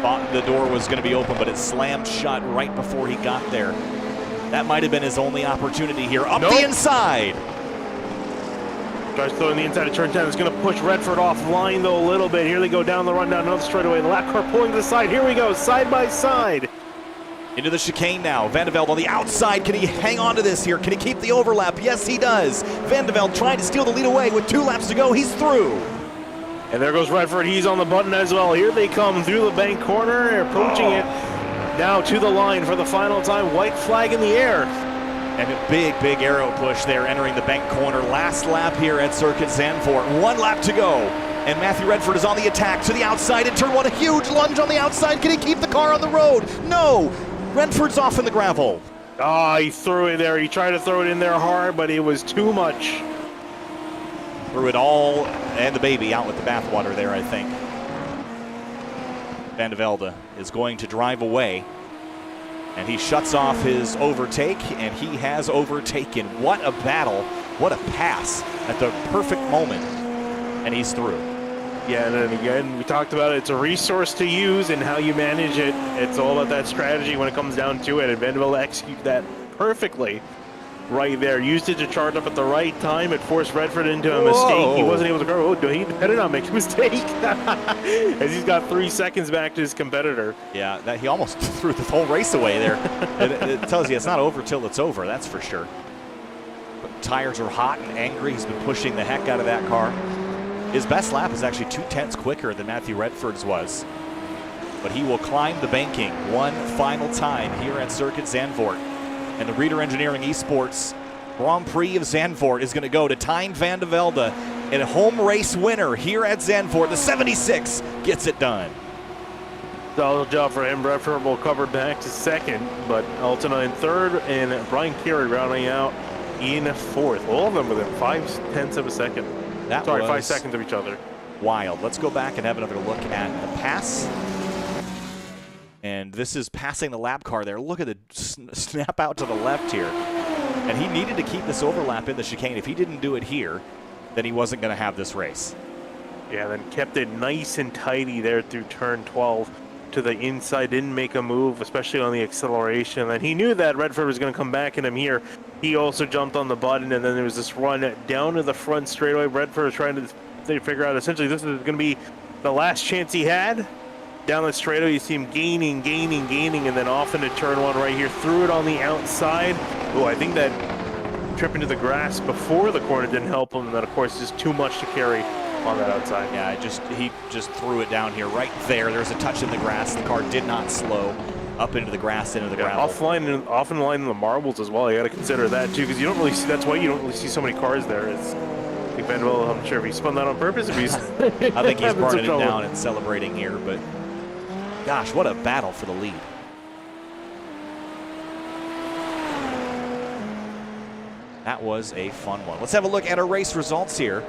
Thought the door was going to be open, but it slammed shut right before he got there. That might have been his only opportunity here. Up the inside.
Tries throwing the inside of turn 10. It's going to push Redford offline, though, a little bit. Here they go down the run, down another straightaway. The lap car pulling to the side. Here we go, side by side.
Into the chicane now. Van de Velde on the outside. Can he hang on to this here? Can he keep the overlap? Yes, he does. Van de Velde trying to steal the lead away with 2 laps to go. He's through.
And there goes Redford. He's on the button as well. Here they come through the bank corner, approaching it. Now to the line for the final time. White flag in the air.
And a big, big arrow push there entering the bank corner. Last lap here at Circuit Zandvoort. 1 lap to go. And Matthew Redford is on the attack to the outside in turn 1. A huge lunge on the outside. Can he keep the car on the road? No. Redford's off in the gravel.
Ah, he threw it there. He tried to throw it in there hard, but it was too much.
Threw it all and the baby out with the bathwater there, I think. Van de Velde is going to drive away, and he shuts off his overtake, and he has overtaken. What a battle What a pass at the perfect moment, and he's through.
Yeah, and then again, we talked about it. It's a resource to use and how you manage it. It's all about that strategy when it comes down to it. And Vanderbilt executed that perfectly right there. Used it to charge up at the right time. It forced Redford into a mistake. He wasn't able to go. Oh, he did not make a mistake. As he's got 3 seconds back to his competitor.
Yeah, that he almost threw the whole race away there. It tells you it's not over till it's over, that's for sure. But tires are hot and angry. He's been pushing the heck out of that car. His best lap is actually 2/10 quicker than Matthew Redford's was. But he will climb the banking one final time here at Circuit Zandvoort. And the Reiter Engineering Esports Grand Prix of Zandvoort is going to go to Tijn van de Velde, and a home race winner here at Zandvoort. The 76 gets it done.
Solid job for him. Redford will cover back to second, but Altena in third, and Brian Carey rounding out in fourth. All of them within 5/10 of a second. Sorry, 5 seconds of each other.
Wild. Let's go back and have another look at the pass. And this is passing the lap car there. Look at the snap out to the left here. And he needed to keep this overlap in the chicane. If he didn't do it here, then he wasn't going to have this race.
Yeah, then kept it nice and tidy there through turn 12 to the inside. Didn't make a move, especially on the acceleration. And he knew that Redford was going to come back in him here. He also jumped on the button, and then there was this run down to the front straightaway. Redford was trying to figure out essentially this is going to be the last chance he had. Down the straightaway, you see him gaining, and then off into turn one right here. Threw it on the outside. Oh, I think that trip into the grass before the corner didn't help him. And then, of course, just too much to carry on that outside.
Yeah, he just threw it down here right there. There's a touch in the grass. The car did not slow up into the grass, into the gravel.
Often line in the marbles as well. You got to consider that too, because you don't really see. That's why you don't really see so many cars there. It's like Vanderbilt. I'm sure if he spun that on purpose, if he's.
I think he's burning it down and celebrating here, but. Gosh, what a battle for the lead. That was a fun one. Let's have a look at our race results here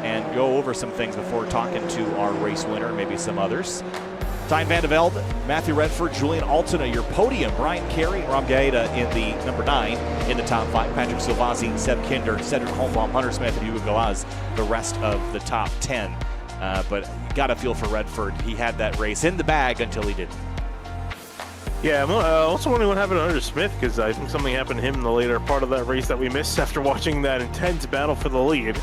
and go over some things before talking to our race winner, maybe some others. Tijn van de Velde, Matthew Redford, Julian Altena, your podium. Brian Carey, Rob Gaeta in the number 9 in the top 5. Patrick Silvazzi, Seb Kinder, Cedric Holmbaum, Hunter Smith, and Hugo Galaz, the rest of the top 10. But you got to feel for Redford. He had that race in the bag until he didn't.
Yeah, I'm also wondering what happened to Hunter Smith, because I think something happened to him in the later part of that race that we missed after watching that intense battle for the lead.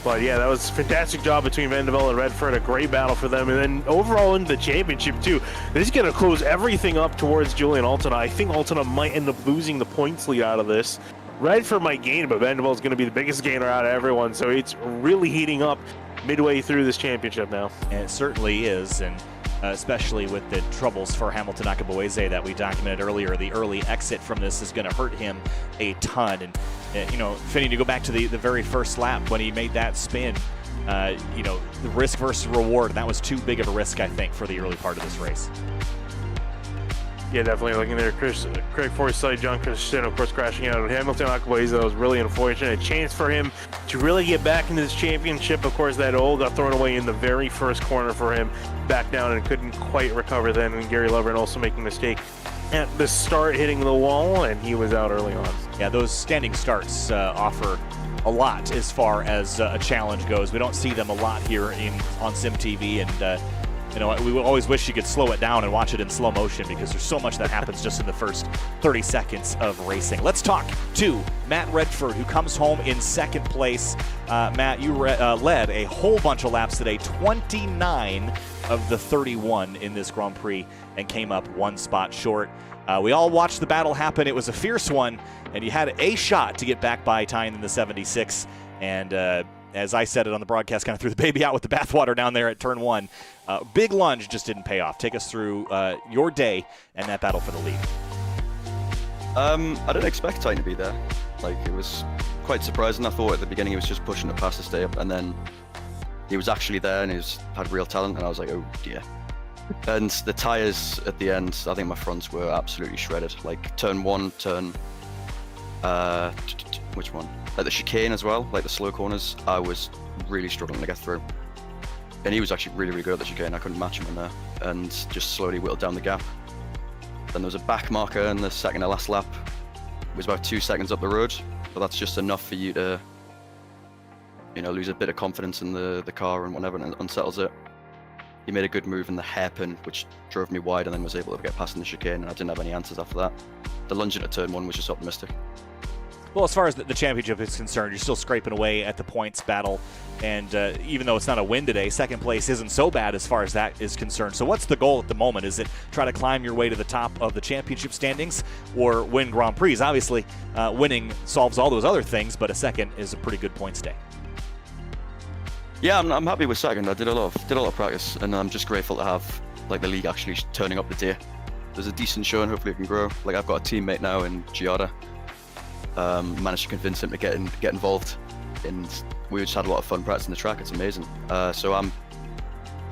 But yeah, that was a fantastic job between Vanderbilt and Redford. A great battle for them. And then overall into the championship too. This is going to close everything up towards Julian Altena. I think Altena might end up losing the points lead out of this. Redford might gain, but Vanderbilt is going to be the biggest gainer out of everyone. So it's really heating up midway through this championship now.
And it certainly is, and especially with the troubles for Hamilton Akabueze that we documented earlier. The early exit from this is going to hurt him a ton. And, you know, Finney, to go back to the very first lap when he made that spin, you know, the risk versus reward, that was too big of a risk, I think, for the early part of this race.
Yeah, definitely looking there. Craig Forsyth, John Christensen, of course, crashing out. Hamilton Akabueze was really unfortunate. A chance for him to really get back into this championship. Of course, that all got thrown away in the very first corner for him. Back down and couldn't quite recover then. And Gary Lovren also making a mistake at the start, hitting the wall, and he was out early on. Yeah,
those standing starts offer a lot as far as a challenge goes. We don't see them a lot here on SimTV, and you know, we always wish you could slow it down and watch it in slow motion, because there's so much that happens just in the first 30 seconds of racing. Let's talk to Matt Redford, who comes home in second place. Matt, you led a whole bunch of laps today, 29 of the 31 in this Grand Prix, and came up one spot short. We all watched the battle happen. It was a fierce one, and you had a shot to get back by Tijn in the 76, and as I said it on the broadcast, kind of threw the baby out with the bathwater down there at turn 1. Big lunge just didn't pay off. Take us through your day and that battle for the lead.
I didn't expect Tijn to be there. Like, it was quite surprising. I thought at the beginning he was just pushing it past to stay up, and then he was actually there and had real talent, and I was like, oh dear. And the tyres at the end, I think my fronts were absolutely shredded. Like turn 1, which one? Like the chicane as well, like the slow corners, I was really struggling to get through. And he was actually really, really good at the chicane. I couldn't match him in there, and just slowly whittled down the gap. Then there was a back marker in the second to last lap. It was about 2 seconds up the road, but that's just enough for you to, lose a bit of confidence in the car and whatever, and it unsettles it. He made a good move in the hairpin, which drove me wide, and then was able to get past in the chicane, and I didn't have any answers after that. The lunge into turn 1 was just optimistic.
Well, as far as the championship is concerned, you're still scraping away at the points battle, and even though it's not a win today, second place isn't so bad as far as that is concerned. So what's the goal at the moment? Is it try to climb your way to the top of the championship standings or win Grand Prix? Obviously, winning solves all those other things, but a second is a pretty good points day.
Yeah, I'm happy with second. I did a lot of practice, and I'm just grateful to have the league actually turning up the day. There's a decent show, and hopefully it can grow. I've got a teammate now in Giada. Managed to convince him to get involved, and we just had a lot of fun practicing the track. It's amazing. So I'm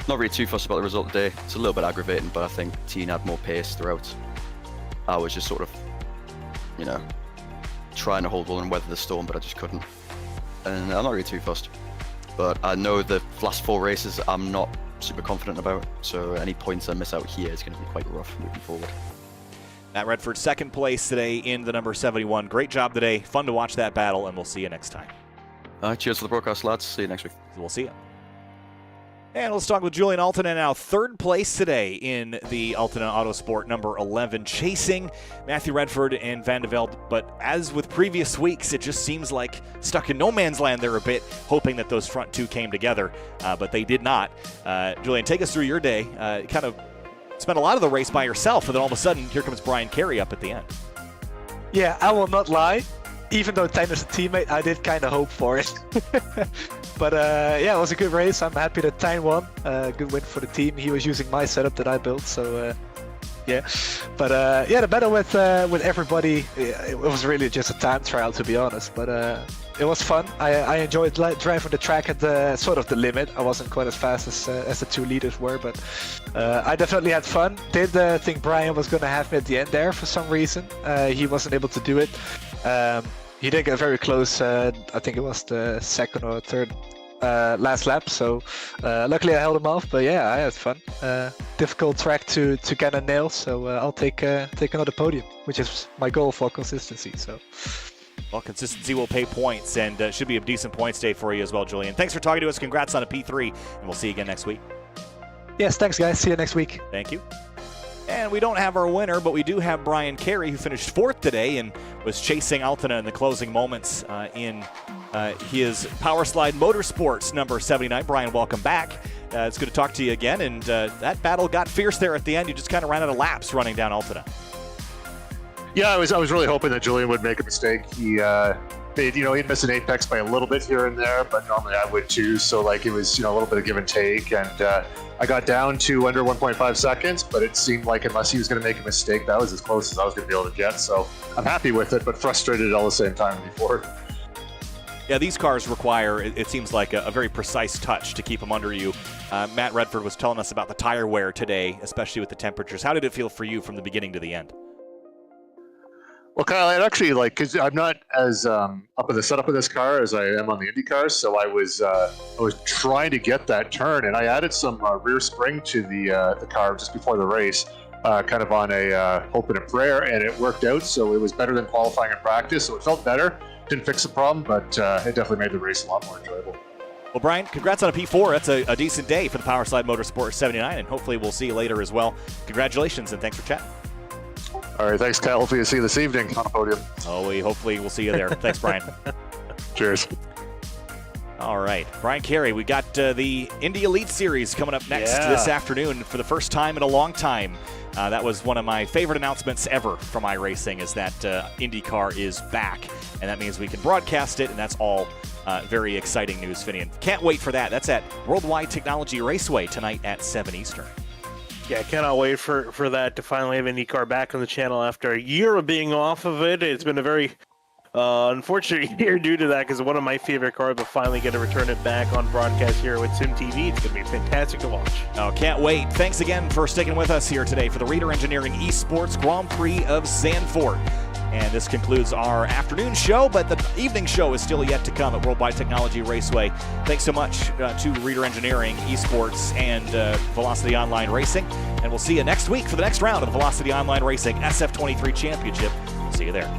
not really too fussed about the result today. It's a little bit aggravating, but I think Teen had more pace throughout. I was just sort of, trying to hold on and weather the storm, but I just couldn't. And I'm not really too fussed. But I know the last 4 races I'm not super confident about, so any points I miss out here is going to be quite rough moving forward.
Matt Redford, second place today in the number 71. Great job today. Fun to watch that battle, and we'll see you next time.
Cheers for the broadcast, lads. See you next week.
We'll see you. And let's talk with Julian Altena now. Third place today in the Altena Autosport number 11, chasing Matthew Redford and Van de Velde. But as with previous weeks, it just seems like stuck in no man's land there a bit, hoping that those front two came together, but they did not. Julian, take us through your day. Kind of spent a lot of the race by yourself, and then all of a sudden, here comes Brian Carey up at the end.
Yeah, I will not lie. Even though Tyner's a teammate, I did kind of hope for it. But yeah, it was a good race. I'm happy that Tyne won. Good win for the team. He was using my setup that I built, so yeah. But yeah, the battle with everybody, it was really just a time trial, to be honest. But it was fun. I enjoyed driving the track at the sort of the limit. I wasn't quite as fast as the 2 leaders were, but I definitely had fun. Did think Brian was going to have me at the end there for some reason. He wasn't able to do it. He did get very close. I think it was the 2nd or 3rd last lap. So luckily I held him off. But yeah, I had fun. Difficult track to kind of nail. So I'll take another podium, which is my goal for consistency. So.
Well, consistency will pay points, and should be a decent points day for you as well, Julian. Thanks for talking to us. Congrats on a P3, and we'll see you again next week.
Yes, thanks, guys. See you next week.
Thank you. And we don't have our winner, but we do have Brian Carey, who finished 4th today and was chasing Altena in the closing moments in his Powerslide Motorsports number 79. Brian, welcome back. It's good to talk to you again, and that battle got fierce there at the end. You just kind of ran out of laps running down Altena.
Yeah, I was really hoping that Julian would make a mistake. He'd miss an apex by a little bit here and there, but normally I would too. So it was a little bit of give and take, and I got down to under 1.5 seconds, but it seemed like unless he was going to make a mistake, that was as close as I was going to be able to get. So I'm happy with it, but frustrated all the same time before.
Yeah, these cars require, it seems like, a very precise touch to keep them under you. Matt Redford was telling us about the tire wear today, especially with the temperatures. How did it feel for you from the beginning to the end?
Well, Kyle, I'd actually because I'm not as up in the setup of this car as I am on the Indy cars, so I was trying to get that turn, and I added some rear spring to the car just before the race, kind of on a hope and a prayer, and it worked out. So it was better than qualifying in practice, so it felt better. Didn't fix the problem, but it definitely made the race a lot more enjoyable.
Well, Brian, congrats on a P4. That's a decent day for the Powerslide Motorsport 79, and hopefully we'll see you later as well. Congratulations, and thanks for chatting.
All right, thanks, Kyle. Hopefully you'll see you this evening on the podium.
Oh, hopefully we'll see you there. Thanks, Brian.
Cheers.
All right, Brian Carey, we got the Indy Elite Series coming up next this afternoon for the first time in a long time. That was one of my favorite announcements ever from iRacing, is that IndyCar is back, and that means we can broadcast it, and that's all very exciting news, Finian. Can't wait for that. That's at Worldwide Technology Raceway tonight at 7 Eastern.
Yeah, I cannot wait for that to finally have IndyCar back on the channel after a year of being off of it. It's been a very unfortunate year due to that, because one of my favorite cars, but finally get to return it back on broadcast here with Sim TV. It's going to be fantastic to watch.
Oh, can't wait. Thanks again for sticking with us here today for the Reiter Engineering Esports Grand Prix of Zandvoort. And this concludes our afternoon show, but the evening show is still yet to come at Worldwide Technology Raceway. Thanks so much to Reiter Engineering, Esports, and Velocity Online Racing. And we'll see you next week for the next round of the Velocity Online Racing SF23 Championship. See you there.